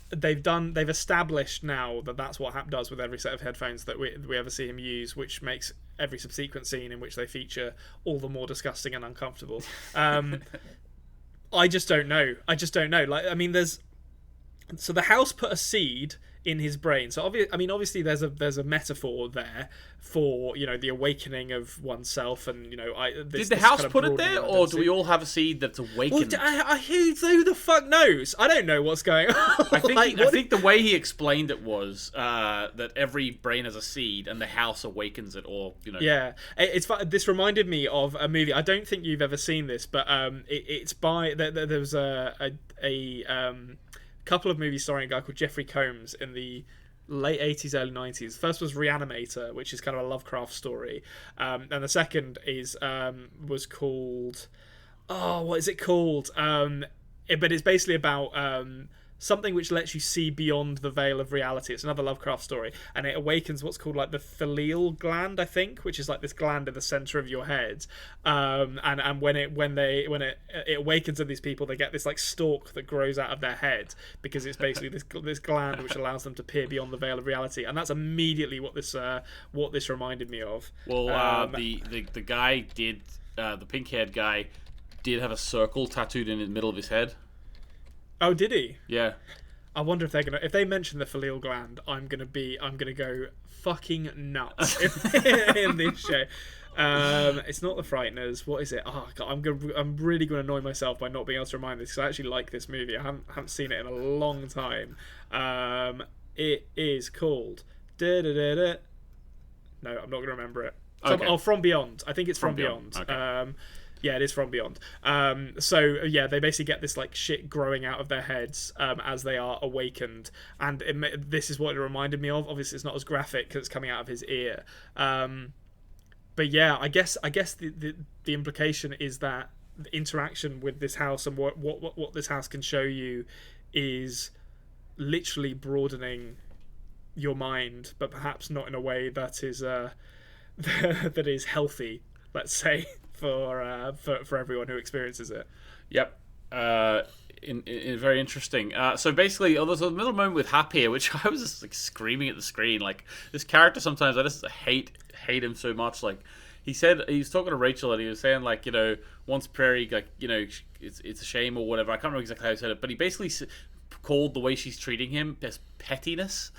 they've established now that that's what Hap does with every set of headphones that we ever see him use, which makes every subsequent scene in which they feature all the more disgusting and uncomfortable. I just don't know. Like, I mean, so the house put a seed in his brain. So obviously there's a metaphor there for the awakening of oneself, and did the house put it there, or do we all have a seed that's awakened? Well, who the fuck knows? I don't know what's going on. I think the way he explained it was that every brain has a seed, and the house awakens it, or Yeah, it's this reminded me of a movie. I don't think you've ever seen this, but it's by there was a couple of movies starring a guy called Jeffrey Combs in the late 80s, early 90s. First was Reanimator, which is kind of a Lovecraft story, and the second was called what is it called? But it's basically about something which lets you see beyond the veil of reality. It's another Lovecraft story, and it awakens what's called like the pineal gland, I think, which is like this gland in the center of your head. And when it awakens in these people, they get this like stalk that grows out of their head, because it's basically this gland which allows them to peer beyond the veil of reality. And that's immediately what this reminded me of. Well, the guy did the pink-haired guy did have a circle tattooed in the middle of his head. Oh, did he? Yeah. I wonder if they mention the pineal gland, I'm gonna go fucking nuts in this show. It's not The Frighteners. What is it? Oh God, I'm really gonna annoy myself by not being able to remind this, because I actually like this movie. I haven't seen it in a long time. It is called No, I'm not gonna remember it. Okay. From Beyond. I think it's From Beyond. Okay. Yeah, it is From Beyond. So they basically get this like shit growing out of their heads as they are awakened, and this is what it reminded me of. Obviously, it's not as graphic because it's coming out of his ear. But yeah, I guess the implication is that the interaction with this house and what this house can show you is literally broadening your mind, but perhaps not in a way that is that is healthy, let's say. For everyone who experiences it. Yep. In very interesting. So basically, there's a little moment with Hap here, which I was just like screaming at the screen. Like, this character, sometimes I just hate him so much. Like, he was talking to Rachel, and he was saying like, once Prairie, like, it's a shame or whatever. I can't remember exactly how he said it, but he basically called the way she's treating him as pettiness.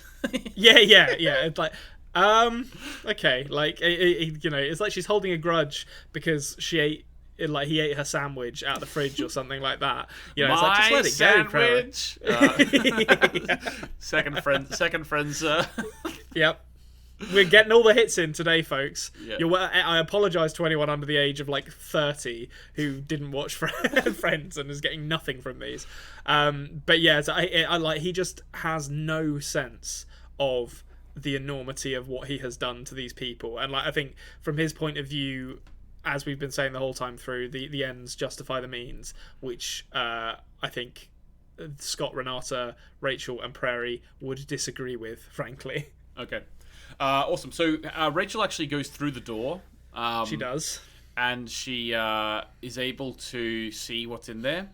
Yeah. It's like. Okay, like it's like she's holding a grudge because he ate her sandwich out of the fridge or something like that. It's like, just let it sandwich. go, Second friends. Yep. We're getting all the hits in today, folks. Yeah. I apologise to anyone under the age of like 30 who didn't watch Friends and is getting nothing from these. But yeah, so I like he just has no sense of the enormity of what he has done to these people, and like I think from his point of view, as we've been saying the whole time through, the ends justify the means, which I think Scott, Renata, Rachel, and Prairie would disagree with, frankly. Okay. Awesome. So Rachel actually goes through the door. She does. And she is able to see what's in there.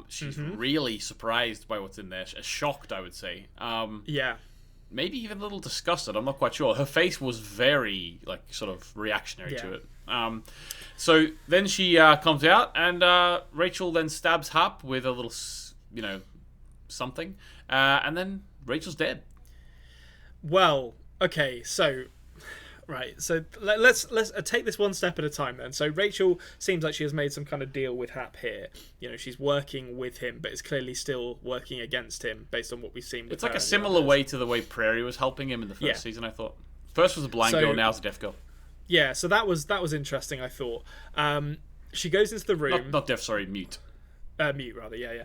She's really surprised by what's in there. Shocked, I would say. Yeah. Maybe even a little disgusted. I'm not quite sure. Her face was very, like, sort of reactionary to it. So then she comes out, and Rachel then stabs Hap with a little, something. And then Rachel's dead. Well, okay, so... Right, so let's take this one step at a time then. So Rachel seems like she has made some kind of deal with Hap here. She's working with him, but is clearly still working against him based on what we've seen with It's like a similar way to the way Prairie was helping him in the first season, I thought. First was a blind girl, now it's a deaf girl. Yeah, so that was interesting, I thought. She goes into the room. Not deaf, sorry, mute. Mute rather, yeah.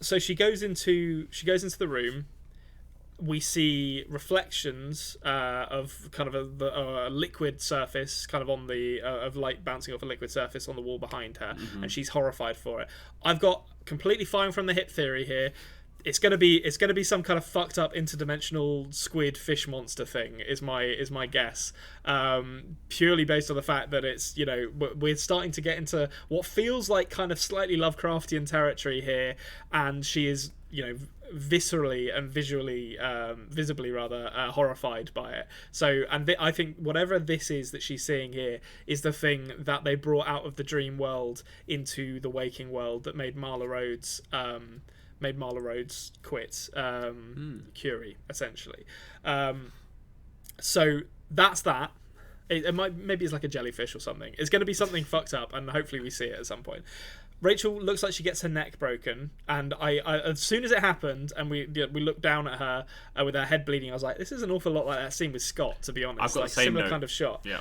So she goes into the room. We see reflections of kind of a liquid surface, kind of on the of light bouncing off a liquid surface on the wall behind her, and she's horrified for it. I've got completely fine from the hip theory here. It's gonna be some kind of fucked up interdimensional squid fish monster thing. Is my guess, purely based on the fact that it's we're starting to get into what feels like kind of slightly Lovecraftian territory here, and she is viscerally and visibly horrified by it. So, and I think whatever this is that she's seeing here is the thing that they brought out of the dream world into the waking world that made Marla Rhodes quit Curie, essentially. So that's that. It might, maybe it's like a jellyfish or something. It's going to be something fucked up, and hopefully we see it at some point. Rachel looks like she gets her neck broken, and I as soon as it happened, and we looked down at her with her head bleeding, I was like, this is an awful lot like that scene with Scott, to be honest. I've got like the same similar note. kind of shot. Yeah.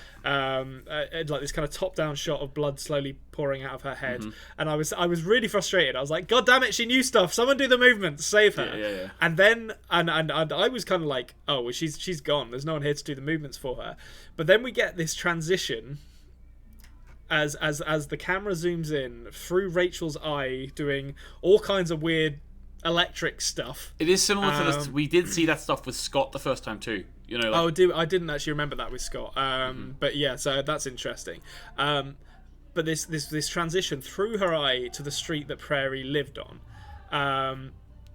Like this kind of top-down shot of blood slowly pouring out of her head, and I was really frustrated. I was like, God damn it, she knew stuff. Someone do the movement, save her. Yeah. And then and I was kind of like, oh, well, she's gone. There's no one here to do the movements for her. But then we get this transition. As the camera zooms in through Rachel's eye, doing all kinds of weird electric stuff. It is similar to this. We did see that stuff with Scott the first time too. I didn't actually remember that with Scott. But yeah, so that's interesting. But this transition through her eye to the street that Prairie lived on,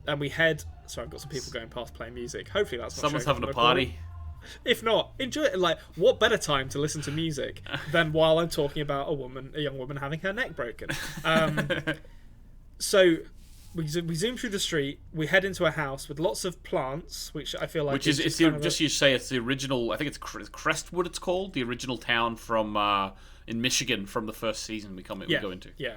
and we head. Sorry, I've got some people going past playing music. Hopefully that's not someone's having a party. If not, enjoy it. Like, what better time to listen to music than while I'm talking about a young woman having her neck broken? So we zoom through the street. We head into a house with lots of plants, which I feel like you say it's the original. I think it's Crestwood. It's called the original town from in Michigan from the first season we go into. Yeah.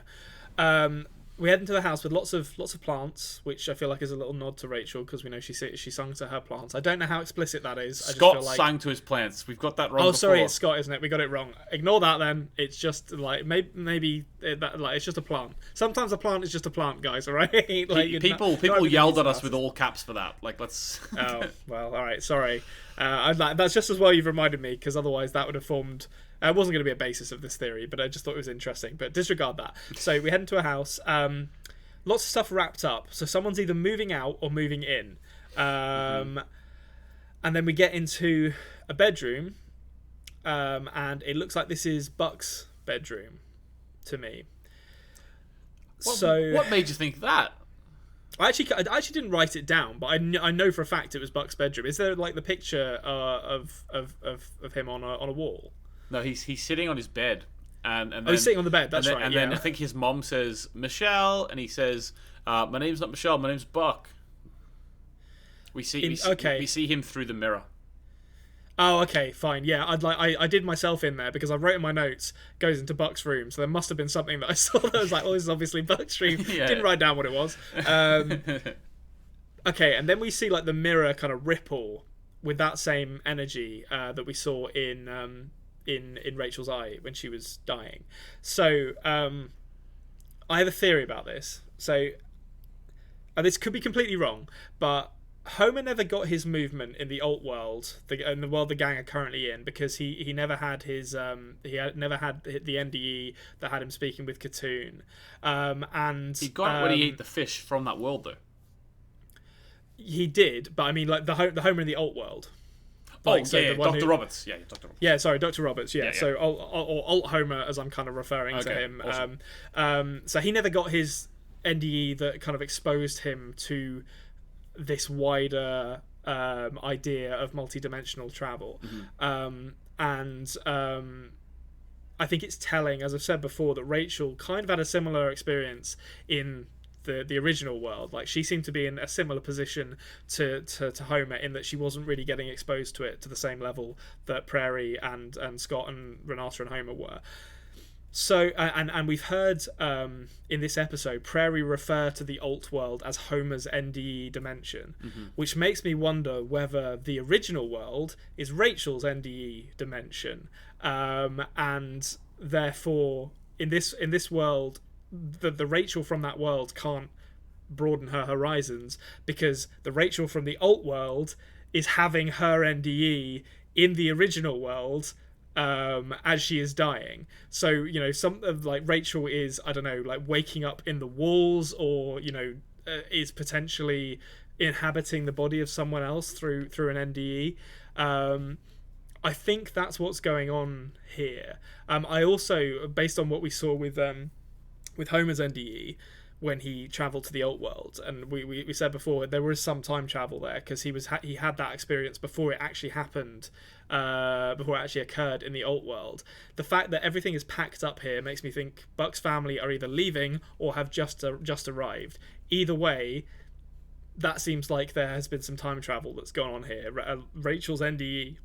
We head into the house with lots of plants, which I feel like is a little nod to Rachel because we know she sung to her plants. I don't know how explicit that is. Scott sang to his plants. We've got that wrong. Oh, sorry, it's Scott, isn't it? We got it wrong. Ignore that then. It's just like maybe it's just a plant. Sometimes a plant is just a plant, guys. All right. Like people yelled at us with all caps for that. Like let's. Oh well, all right. Sorry. That's just as well you've reminded me because otherwise that would have formed. It wasn't going to be a basis of this theory, but I just thought it was interesting. But disregard that. So we head into a house. Lots of stuff wrapped up. So someone's either moving out or moving in. And then we get into a bedroom. And it looks like this is Buck's bedroom to me. What made you think that? I actually didn't write it down, but I know for a fact it was Buck's bedroom. Is there like the picture of him on a wall? No, he's sitting on his bed, and then, he's sitting on the bed. That's right. And then I think his mom says Michelle, and he says, "My name's not Michelle. My name's Buck." We see him through the mirror. Oh, okay, fine. Yeah, I did myself in there because I wrote in my notes goes into Buck's room, so there must have been something that I saw that was like, oh, this is obviously Buck's room. Yeah. Didn't write down what it was. Okay, and then we see like the mirror kind of ripple with that same energy that we saw in Rachel's eye when she was dying. So I have a theory about this. So this could be completely wrong, but Homer never got his movement in the alt world, in the world the gang are currently in, because he never had his never had the NDE that had him speaking with Katoon, and he got it when he ate the fish from that world, though. He did, but I mean, like the Homer in the alt world. Like, Dr. Roberts. Yeah, Dr. Roberts. Yeah, sorry, Dr. Roberts. Yeah, yeah. So alt Homer, as I'm kind of referring to him. Awesome. So he never got his NDE that kind of exposed him to this wider idea of multidimensional travel. I think it's telling, as I've said before, that Rachel kind of had a similar experience in the original world. Like, she seemed to be in a similar position to Homer, in that she wasn't really getting exposed to it to the same level that Prairie and Scott and Renata and Homer were. So, and we've heard in this episode Prairie refer to the alt world as Homer's NDE dimension, which makes me wonder whether the original world is Rachel's NDE dimension, and therefore in this world, the Rachel from that world can't broaden her horizons, because the Rachel from the alt world is having her NDE in the original world as she is dying. So, you know, some of like Rachel is, I don't know, like waking up in the walls, or, you know, is potentially inhabiting the body of someone else through an NDE. I think that's what's going on here. I also, based on what we saw with Homer's NDE when he travelled to the alt world, and we said before there was some time travel there, because he had that experience before it actually happened, before it actually occurred in the alt world. The fact that everything is packed up here makes me think Buck's family are either leaving or have just arrived. Either way, that seems like there has been some time travel that's gone on here. Rachel's NDE,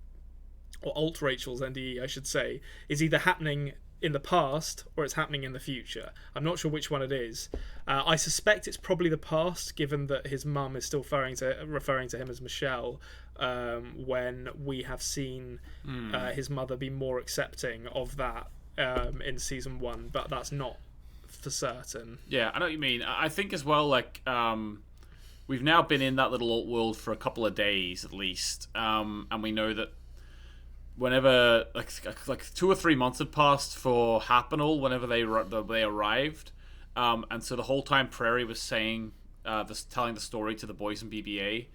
or alt Rachel's NDE I should say, is either happening in the past or it's happening in the future. I'm not sure which one it is. I suspect it's probably the past, given that his mum is still referring to him as Michelle, when we have seen his mother be more accepting of that in season 1, but that's not for certain. Yeah, I know what you mean. I think as well, like, we've now been in that little alt world for a couple of days at least, and we know that whenever like 2 or 3 months had passed for Happenall whenever they arrived, and so the whole time Prairie was saying telling the story to the boys in BBA,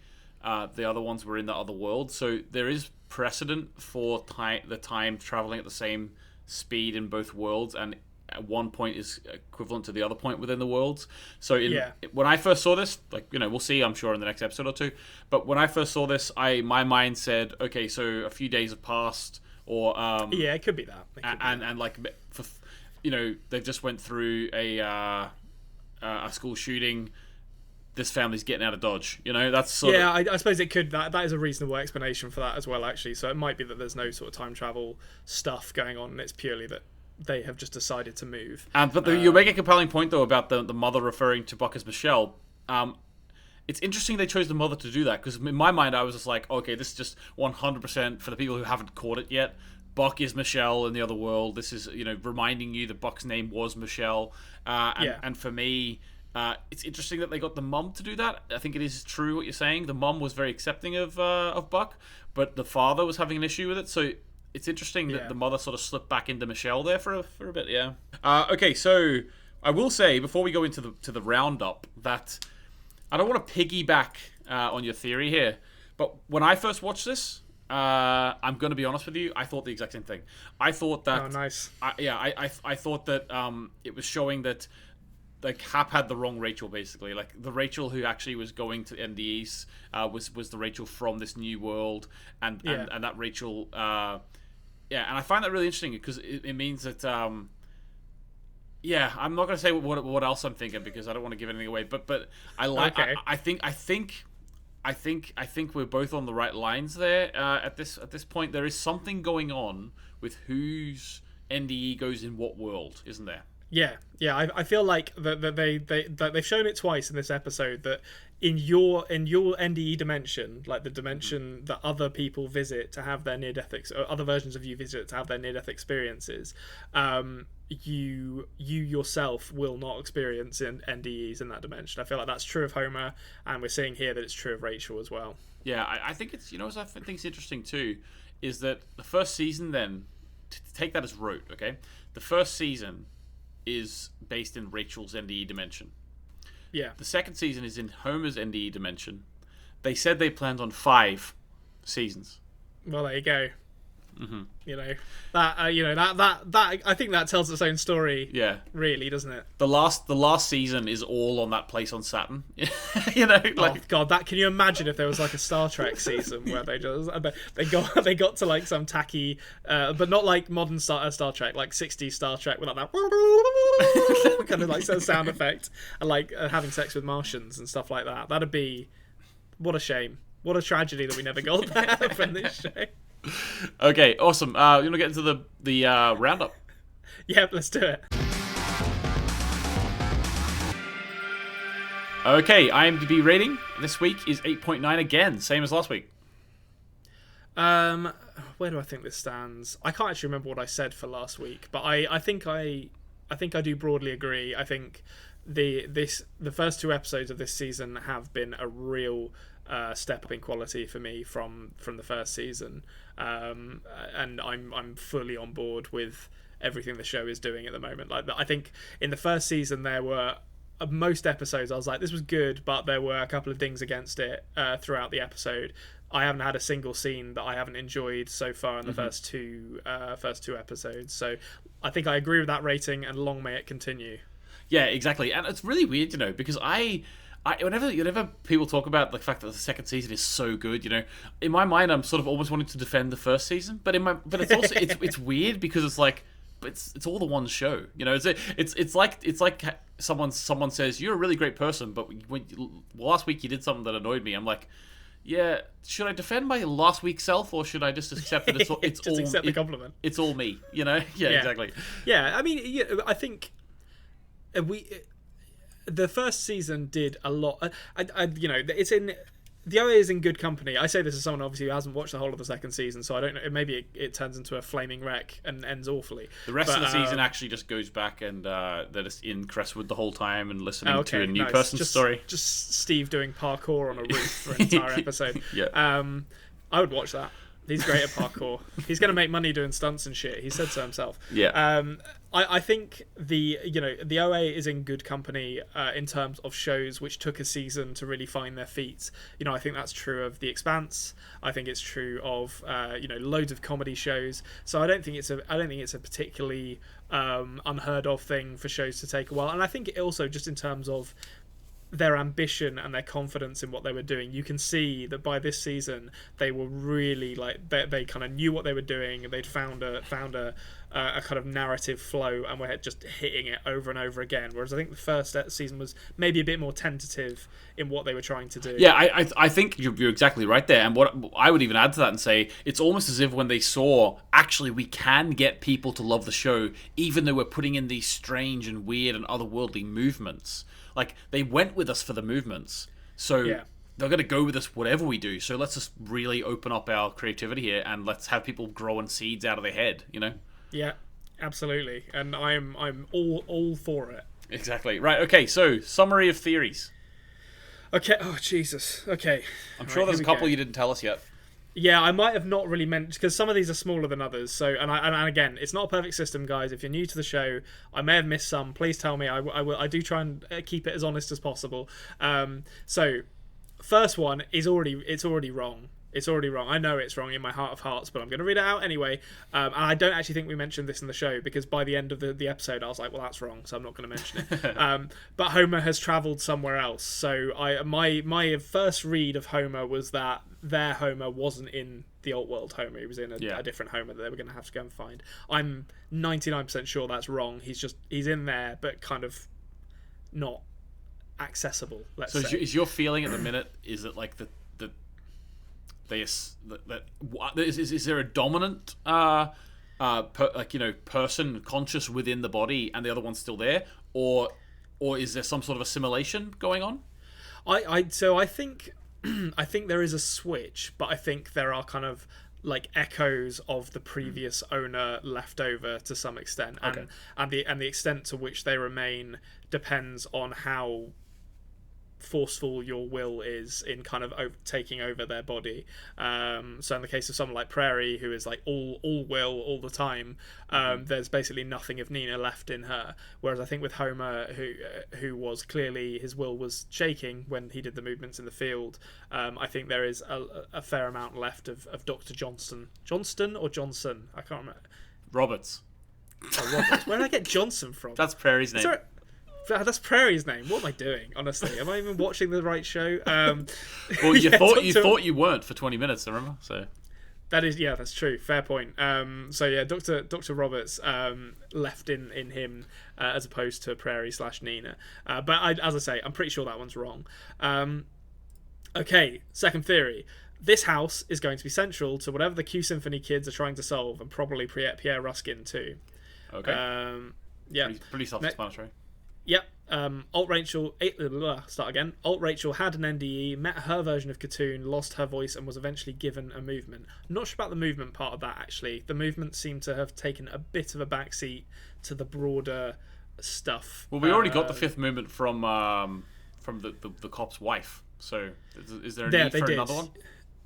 the other ones were in the other world. So there is precedent for the time traveling at the same speed in both worlds, and at one point is equivalent to the other point within the worlds. So when I first saw this, like, you know, we'll see, I'm sure, in the next episode or two, but when I first saw this, my mind said, okay, so a few days have passed, or it could be that. And like, for, you know, they just went through a school shooting. This family's getting out of Dodge. You know, that's sort of... I suppose it could. That is a reasonable explanation for that as well, actually. So it might be that there's no sort of time travel stuff going on, and it's purely that they have just decided to move. But you make a compelling point, though, about the mother referring to Buck as Michelle. It's interesting they chose the mother to do that, because in my mind I was just like, okay, this is just 100% for the people who haven't caught it yet. Buck is Michelle in the other world. This is, you know, reminding you that Buck's name was Michelle. And for me, it's interesting that they got the mum to do that. I think it is true what you're saying. The mum was very accepting of Buck, but the father was having an issue with it. So it's interesting that the mother sort of slipped back into Michelle there for a bit. Yeah. Okay, so I will say before we go into the roundup that I don't want to piggyback on your theory here, but when I first watched this, I'm going to be honest with you, I thought the exact same thing. I thought that... Oh, nice. I thought that it was showing that, like, Hap had the wrong Rachel, basically. Like, the Rachel who actually was going to NDEs was the Rachel from this new world, and that Rachel... and I find that really interesting, because it means that... I'm not going to say what else I'm thinking, because I don't want to give anything away. But I like. Okay. I think we're both on the right lines there. At this point, there is something going on with whose NDE goes in what world, isn't there? Yeah, I feel like that they've shown it twice in this episode that in your NDE dimension, like the dimension that other people visit to have their near death or other versions of you visit to have their near death experiences, you yourself will not experience in NDEs in that dimension. I feel like that's true of Homer, and we're seeing here that it's true of Rachel as well. Yeah, I think it's, what I think is interesting too is that the first season, then to take that as rote, okay, the first season is based in Rachel's NDE dimension. Yeah. The second season is in Homer's NDE dimension. They said they planned on 5 seasons. Well, there you go. Mm-hmm. That I think that tells its own story. Yeah, really, doesn't it? The last season is all on that place on Saturn. Oh God, that can you imagine if there was like a Star Trek season where they got to like some tacky, but not like modern Star Trek, like 60s Star Trek with like that kind of like sound effect, and like having sex with Martians and stuff like that. That'd be, what a shame, what a tragedy that we never got that from this show. Okay, awesome. You want to get into the roundup? Yeah, let's do it. Okay, IMDb rating this week is 8.9 again, same as last week. Where do I think this stands? I can't actually remember what I said for last week, but I think I do broadly agree. I think the first 2 episodes of this season have been a real step up in quality for me from the first season, and I'm fully on board with everything the show is doing at the moment. Like, I think in the first season there were most episodes I was like, this was good, but there were a couple of dings against it throughout the episode. I haven't had a single scene that I haven't enjoyed so far in the first two episodes. So I think I agree with that rating, and long may it continue. Yeah, exactly. And it's really weird, because whenever people talk about the fact that the second season is so good, in my mind I'm sort of almost wanting to defend the first season, but it's also it's weird because it's like, it's all the one show, It's like someone says you're a really great person, but last week you did something that annoyed me. I'm like, yeah, should I defend my last week's self, or should I just accept that accept the compliment? It's all me, Yeah, exactly. Yeah, I mean, I think the first season did a lot. It's in the OA is in good company. I say this as someone obviously who hasn't watched the whole of the second season, so I don't know. Maybe it turns into a flaming wreck and ends awfully. The rest of the season actually just goes back, and they're just in Crestwood the whole time and listening to a new person's story. Just Steve doing parkour on a roof for an entire episode. Yeah. I would watch that. He's great at parkour. He's going to make money doing stunts and shit. He said so himself. Yeah. I think the OA is in good company in terms of shows which took a season to really find their feet. I think that's true of The Expanse. I think it's true of loads of comedy shows. So I don't think it's a particularly unheard of thing for shows to take a while. And I think it also, just in terms of their ambition and their confidence in what they were doing, you can see that by this season they were really like they kind of knew what they were doing, and they'd found a kind of narrative flow, and were just hitting it over and over again. Whereas I think the first season was maybe a bit more tentative in what they were trying to do. Yeah, I think you're exactly right there. And what I would even add to that and say, it's almost as if when they saw, actually, we can get people to love the show, even though we're putting in these strange and weird and otherworldly movements. Like, they went with us for the movements, so they're going to go with us whatever we do. So let's just really open up our creativity here, and let's have people growing seeds out of their head, Yeah, absolutely. And I'm all for it. Exactly. Right, okay, so summary of theories. Okay, oh Jesus, okay. I'm sure there's a couple you didn't tell us yet. Yeah, I might have not really meant, because some of these are smaller than others. So, and again, it's not a perfect system, guys. If you're new to the show, I may have missed some. Please tell me. I do try and keep it as honest as possible. So, first one is already wrong. It's already wrong. I know it's wrong in my heart of hearts, but I'm going to read it out anyway. And I don't actually think we mentioned this in the show, because by the end of the episode, I was like, well, that's wrong, so I'm not going to mention it. But Homer has travelled somewhere else. So my first read of Homer was that their Homer wasn't in the old world Homer. He was in a different Homer that they were going to have to go and find. I'm 99% sure that's wrong. He's in there, but kind of not accessible, let's say. So is your feeling at the minute, is it like is there a dominant person conscious within the body, and the other one's still there, or is there some sort of assimilation going on? I think I think there is a switch, but I think there are kind of like echoes of the previous owner left over to some extent, and the extent to which they remain depends on how forceful your will is in kind of taking over their body. So in the case of someone like Prairie, who is like all will all the time, there's basically nothing of Nina left in her. Whereas I think with Homer, who was clearly, his will was shaking when he did the movements in the field, I think there is a fair amount left of Dr. Johnston or Johnson, I can't remember. Roberts. Where did I get Johnson from? That's Prairie's name. That's Prairie's name. What am I doing? Honestly, am I even watching the right show? Well, you thought you weren't for 20 minutes. I remember. So that's true. Fair point. So yeah, Dr. Roberts left in him as opposed to Prairie / Nina. But as I say, I'm pretty sure that one's wrong. Okay, second theory. This house is going to be central to whatever the Q Symphony kids are trying to solve, and probably Pierre Ruskin too. Okay. Yeah. Pretty self-explanatory. Yep. Alt Rachel had an NDE, met her version of Katoon, lost her voice, and was eventually given a movement. I'm not sure about the movement part of that, actually. The movement seemed to have taken a bit of a backseat to the broader stuff. Well, we already got the fifth movement from the cop's wife. So is there a need for another one?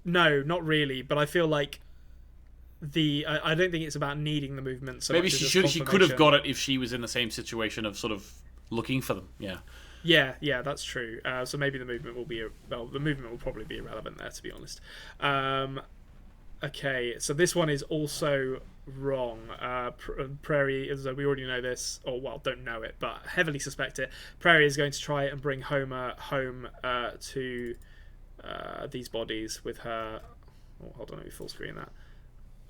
No, not really. But I feel like I don't think it's about needing the movement. So maybe she could have got it if she was in the same situation of sort of looking for them. Yeah, that's true. So maybe the movement will probably be irrelevant there, to be honest. Okay, so this one is also wrong. Prairie, as we already know this, or well, don't know it, but heavily suspect it. Prairie is going to try and bring Homer home to these bodies with her. Oh, hold on, let me full screen that.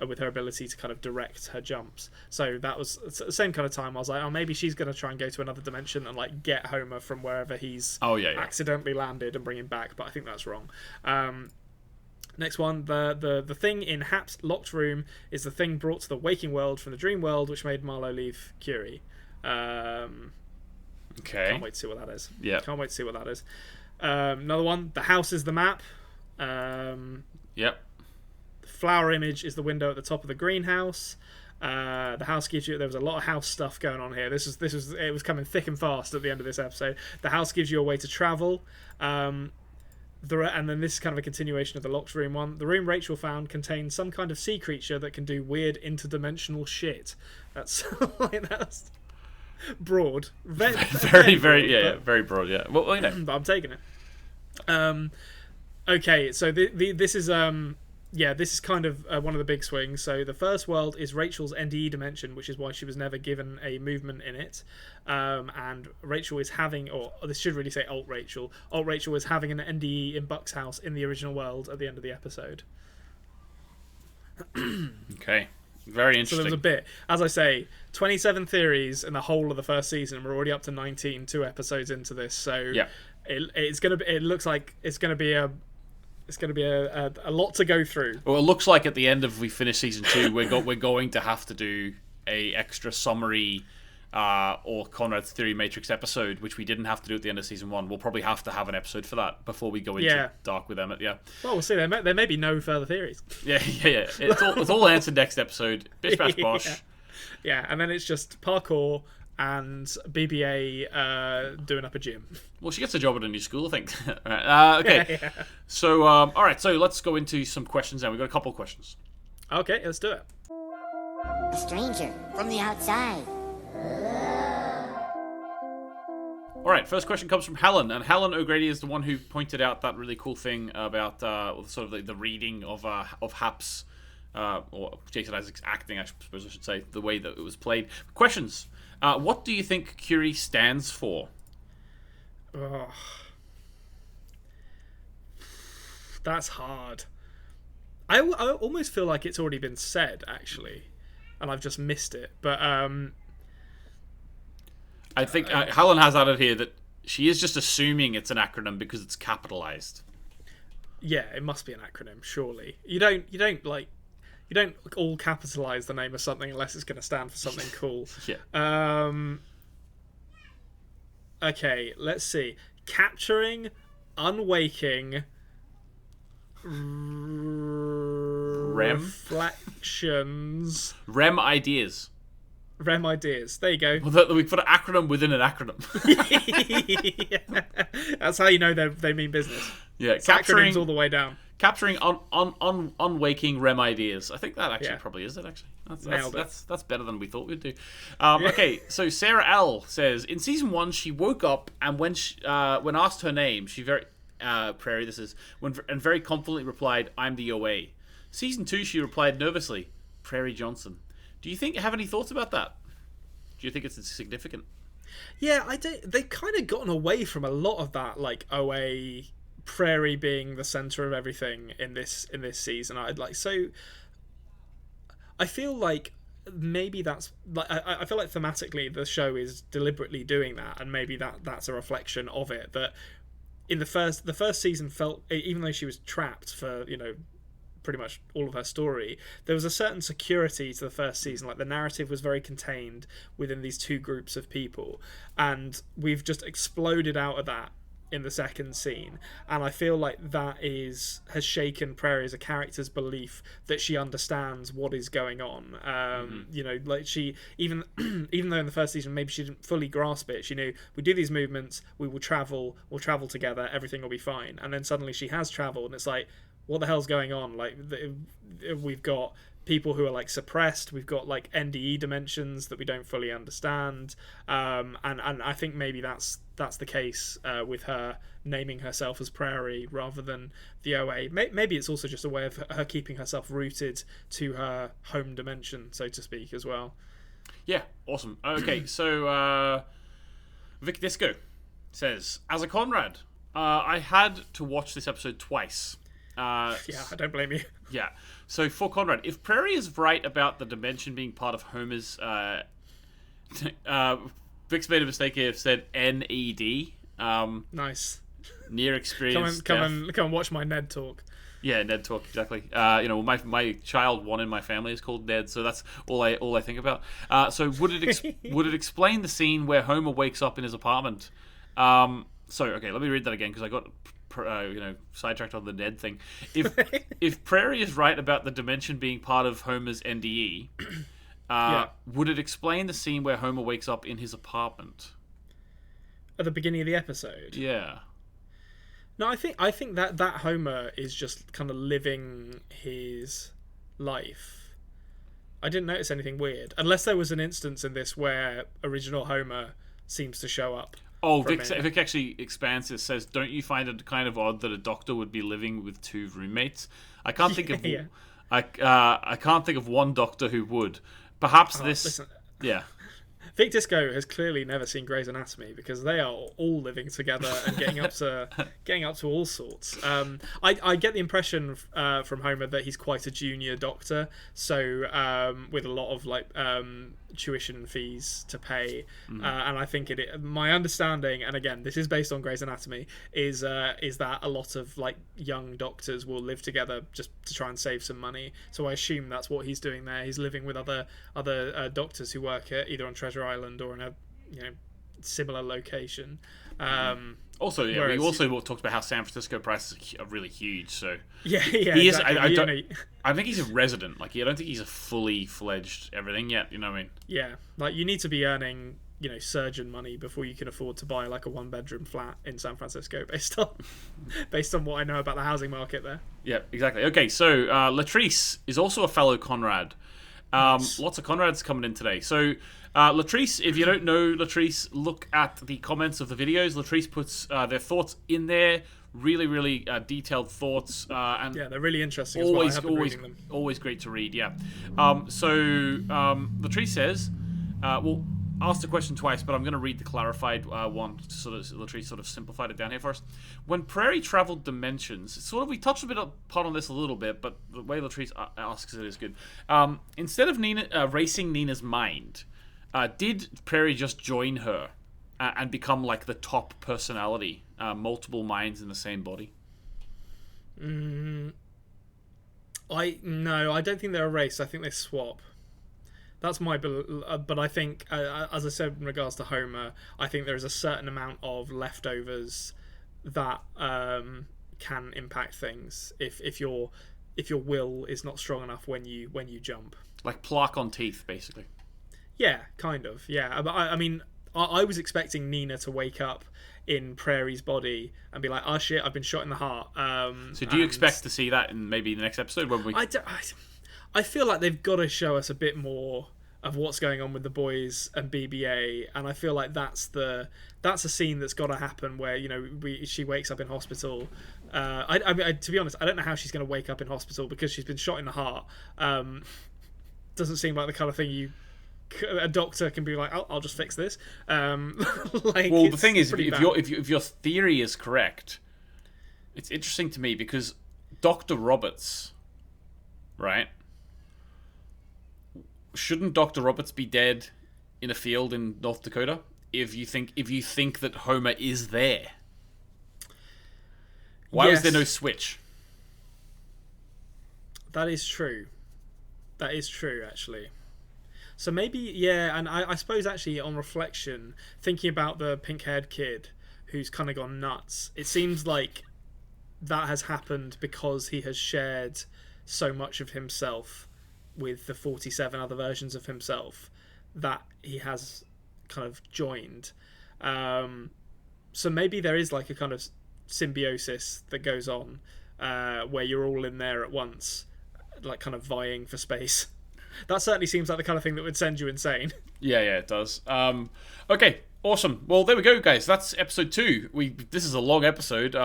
With her ability to kind of direct her jumps. So that was the same kind of time. I was like, oh, maybe she's going to try and go to another dimension and like get Homer from wherever he's accidentally landed and bring him back. But I think that's wrong. Next one, the thing in Hap's locked room is the thing brought to the waking world from the dream world, which made Marlowe leave Curie. Okay. Can't wait to see what that is. Yeah. Can't wait to see what that is. Another one, the house is the map. Yep. Flower image is the window at the top of the greenhouse. The house gives you. There was a lot of house stuff going on here. It was coming thick and fast at the end of this episode. The house gives you a way to travel. And then this is kind of a continuation of the locked room one. The room Rachel found contains some kind of sea creature that can do weird interdimensional shit. That's broad. Very broad. Yeah. Well, you know. But I'm taking it. Okay, so this is this is kind of one of the big swings. So the first world is Rachel's NDE dimension, which is why she was never given a movement in it. And Rachel is having, or this should really say Alt Rachel. Alt Rachel is having an NDE in Buck's house in the original world at the end of the episode. Okay. Very interesting. So there was a bit, as I say, 27 theories in the whole of the first season. We're already up to 19, 2 episodes into this. So yeah. It looks like it's gonna be a lot to go through. Well, it looks like at the end of we finish season 2, we're going to have to do a extra summary or Konrad's Theory Matrix episode, which we didn't have to do at the end of season 1. We'll probably have to have an episode for that before we go into Dark with Emmett. Yeah. Well, we'll see. There may be no further theories. Yeah. It's all answered next episode. Bish bash bosh. Yeah, and then it's just parkour and BBA doing up a gym. Well, she gets a job at a new school, I think. Right. Okay. Yeah. So, all right. So let's go into some questions now. We've got a couple of questions. Okay, let's do it. A stranger from the outside. All right. First question comes from Helen, and Helen O'Grady is the one who pointed out that really cool thing about sort of the reading of Hap's or Jason Isaac's acting, I suppose I should say, the way that it was played. Questions. What do you think Curie stands for? Oh, that's hard. I almost feel like it's already been said, actually, and I've just missed it. But I think Helen has added here that she is just assuming it's an acronym because it's capitalized. Yeah, it must be an acronym, surely. You don't like... You don't all capitalize the name of something unless it's going to stand for something cool. Yeah. Okay, let's see. Capturing, unwaking, reflections, REM ideas. REM ideas. There you go. Well, we put an acronym within an acronym. Yeah. That's how you know they mean business. Yeah, It's acronyms all the way down. Capturing unwaking REM ideas. I think that actually probably is it. Actually, that's better than we thought we'd do. Okay, so Sarah L says in season 1 she woke up and when asked her name, she Prairie. This is and very confidently replied, "I'm the OA." Season 2 she replied nervously, "Prairie Johnson." Do you have any thoughts about that? Do you think it's significant? Yeah, I do. They've kind of gotten away from a lot of that, like OA. Prairie being the center of everything in this season. I feel like maybe that's like I feel like thematically the show is deliberately doing that, and maybe that's a reflection of it. That in the first season felt, even though she was trapped for pretty much all of her story, there was a certain security to the first season. Like the narrative was very contained within these two groups of people, and we've just exploded out of that in the second scene, and I feel like that has shaken Prairie as a character's belief that she understands what is going on. Like she even though in the first season maybe she didn't fully grasp it, she knew we do these movements, we'll travel together, everything will be fine. And then suddenly she has traveled, and it's like, what the hell's going on? Like we've got people who are like suppressed, we've got like NDE dimensions that we don't fully understand, and I think maybe that's the case with her naming herself as Prairie rather than the OA. Maybe it's also just a way of her keeping herself rooted to her home dimension, so to speak, as well. Yeah, awesome. Okay, so Vic Disco says, as a Konrad, I had to watch this episode twice. Yeah, I don't blame you. Yeah. So for Konrad, if Prairie is right about the dimension being part of Homer's, Vic's made a mistake here. Said NED. Nice. Near experience. Come and watch my Ned talk. Yeah, Ned talk, exactly. My child, one in my family, is called Ned, so that's all I think about. So would it explain the scene where Homer wakes up in his apartment? Okay, let me read that again because I got sidetracked on the Ned thing. If Prairie is right about the dimension being part of Homer's NDE, would it explain the scene where Homer wakes up in his apartment at the beginning of the episode? Yeah. No, I think that Homer is just kind of living his life. I didn't notice anything weird, unless there was an instance in this where original Homer seems to show up. Oh, Vic actually expands it, says, don't you find it kind of odd that a doctor would be living with two roommates? I can't think of I can't think of one doctor who would. Perhaps listen. Yeah. Vic Disco has clearly never seen Grey's Anatomy because they are all living together and getting up to all sorts. I get the impression from Homer that he's quite a junior doctor, so with a lot of like tuition fees to pay, and I think my understanding, and again this is based on Grey's Anatomy, is that a lot of like young doctors will live together just to try and save some money. So I assume that's what he's doing there. He's living with other doctors who work either on Treasure Island or in a similar location. Also, yeah, we also talked about how San Francisco prices are really huge. So yeah, he exactly. I think he's a resident. Like, I don't think he's a fully fledged everything yet. You know what I mean? Yeah, like you need to be earning surgeon money before you can afford to buy like a 1-bedroom flat in San Francisco, based on what I know about the housing market there. Yeah, exactly. Okay, so Latrice is also a fellow Konrad. Nice. Lots of Konrads coming in today. So Latrice, if you don't know Latrice, look at the comments of the videos. Latrice puts their thoughts in there. Really, really detailed thoughts. And yeah, they're really interesting. Always great to read. Yeah. Latrice says, asked the question twice, but I'm going to read the clarified one. Latrice sort of simplified it down here first. When Prairie traveled dimensions, we touched upon this a little bit, but the way Latrice asks it is good. Instead of Nina racing Nina's mind, did Prairie just join her and become like the top personality, multiple minds in the same body? No, I don't think they're erased. I think they swap. That's my but I think, as I said in regards to Homer, I think there is a certain amount of leftovers that can impact things if your will is not strong enough when you jump. Like plaque on teeth, basically. Yeah, kind of. Yeah, I mean, I was expecting Nina to wake up in Prairie's body and be like, "Oh shit, I've been shot in the heart." So do you expect to see that in maybe the next episode when we? I feel like they've got to show us a bit more of what's going on with the boys and BB-8, and I feel like that's a scene that's got to happen where, you know, she wakes up in hospital. I mean, to be honest, I don't know how she's going to wake up in hospital because she's been shot in the heart. Doesn't seem like the kind of thing a doctor can be like, I'll just fix this. Like, well, the thing is, if your theory is correct, it's interesting to me because Dr. Roberts, right? Shouldn't Dr. Roberts be dead in a field in North Dakota if you think that Homer is there? Why was there no switch? That is true. That is true, actually. So maybe, yeah, and I suppose actually on reflection, thinking about the pink-haired kid who's kind of gone nuts, it seems like that has happened because he has shared so much of himself with the 47 other versions of himself that he has kind of joined. So maybe there is like a kind of symbiosis that goes on where you're all in there at once, like kind of vying for space. That certainly seems like the kind of thing that would send you insane. Yeah, it does. Okay, awesome. Well, there we go, guys. That's episode 2. This is a long episode.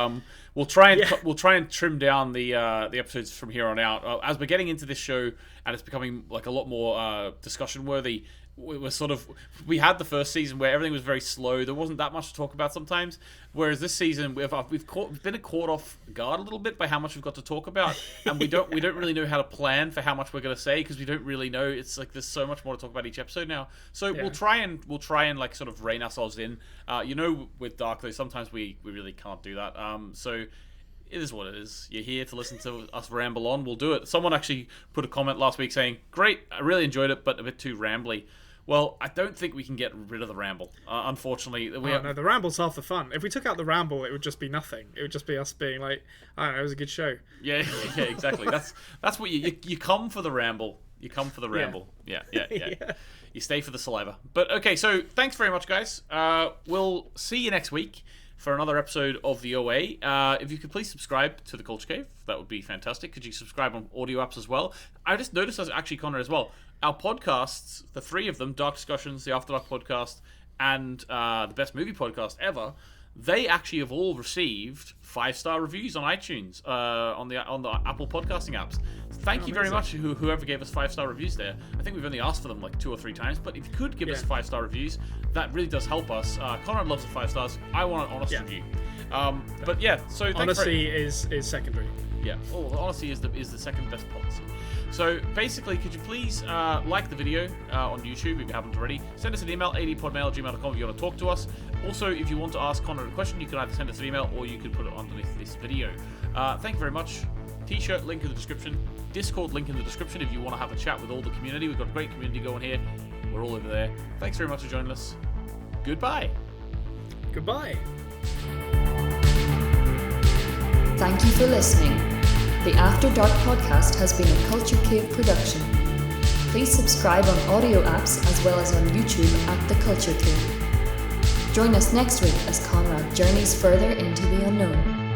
We'll try and trim down the episodes from here on out. As we're getting into this show and it's becoming like a lot more discussion worthy. We had the first season where everything was very slow. There wasn't that much to talk about sometimes. Whereas this season we've been caught off guard a little bit by how much we've got to talk about, and we don't really know how to plan for how much we're going to say because we don't really know. It's like there's so much more to talk about each episode now. So we'll try and like sort of rein ourselves in. With Dark though, sometimes we really can't do that. So it is what it is. You're here to listen to us ramble on. We'll do it. Someone actually put a comment last week saying, "Great, I really enjoyed it, but a bit too rambly." Well, I don't think we can get rid of the ramble. Unfortunately, no, the ramble's half the fun. If we took out the ramble, it would just be nothing. It would just be us being like, I don't know, it was a good show. Yeah, exactly. That's what you come for the ramble. You come for the ramble. Yeah. You stay for the saliva. But okay, so thanks very much, guys. We'll see you next week for another episode of the OA. If you could please subscribe to the Culture Cave, that would be fantastic. Could you subscribe on audio apps as well? I just noticed, actually, Konrad, as well, our podcasts, the 3 of them, Dark Discussions, the After Dark podcast, and the Best Movie Podcast Ever, they actually have all received 5-star reviews on iTunes, on the Apple podcasting apps. Thank you very much, whoever gave us 5-star reviews there. I think we've only asked for them like 2 or 3 times, but if you could give us 5-star reviews, that really does help us. Konrad loves the 5 stars. I want an honest review. But yeah, so honesty is secondary. Yeah, honesty is the second best policy. So basically, could you please like the video on YouTube if you haven't already? Send us an email, adpodmail@gmail.com if you want to talk to us. Also, if you want to ask Konrad a question, you can either send us an email or you can put it underneath this video. Thank you very much. T-shirt link in the description. Discord link in the description if you want to have a chat with all the community. We've got a great community going here. We're all over there. Thanks very much for joining us. Goodbye. Goodbye. Thank you for listening. The After Dark podcast has been a Culture Cave production. Please subscribe on audio apps as well as on YouTube at The Culture Cave. Join us next week as Konrad journeys further into the unknown.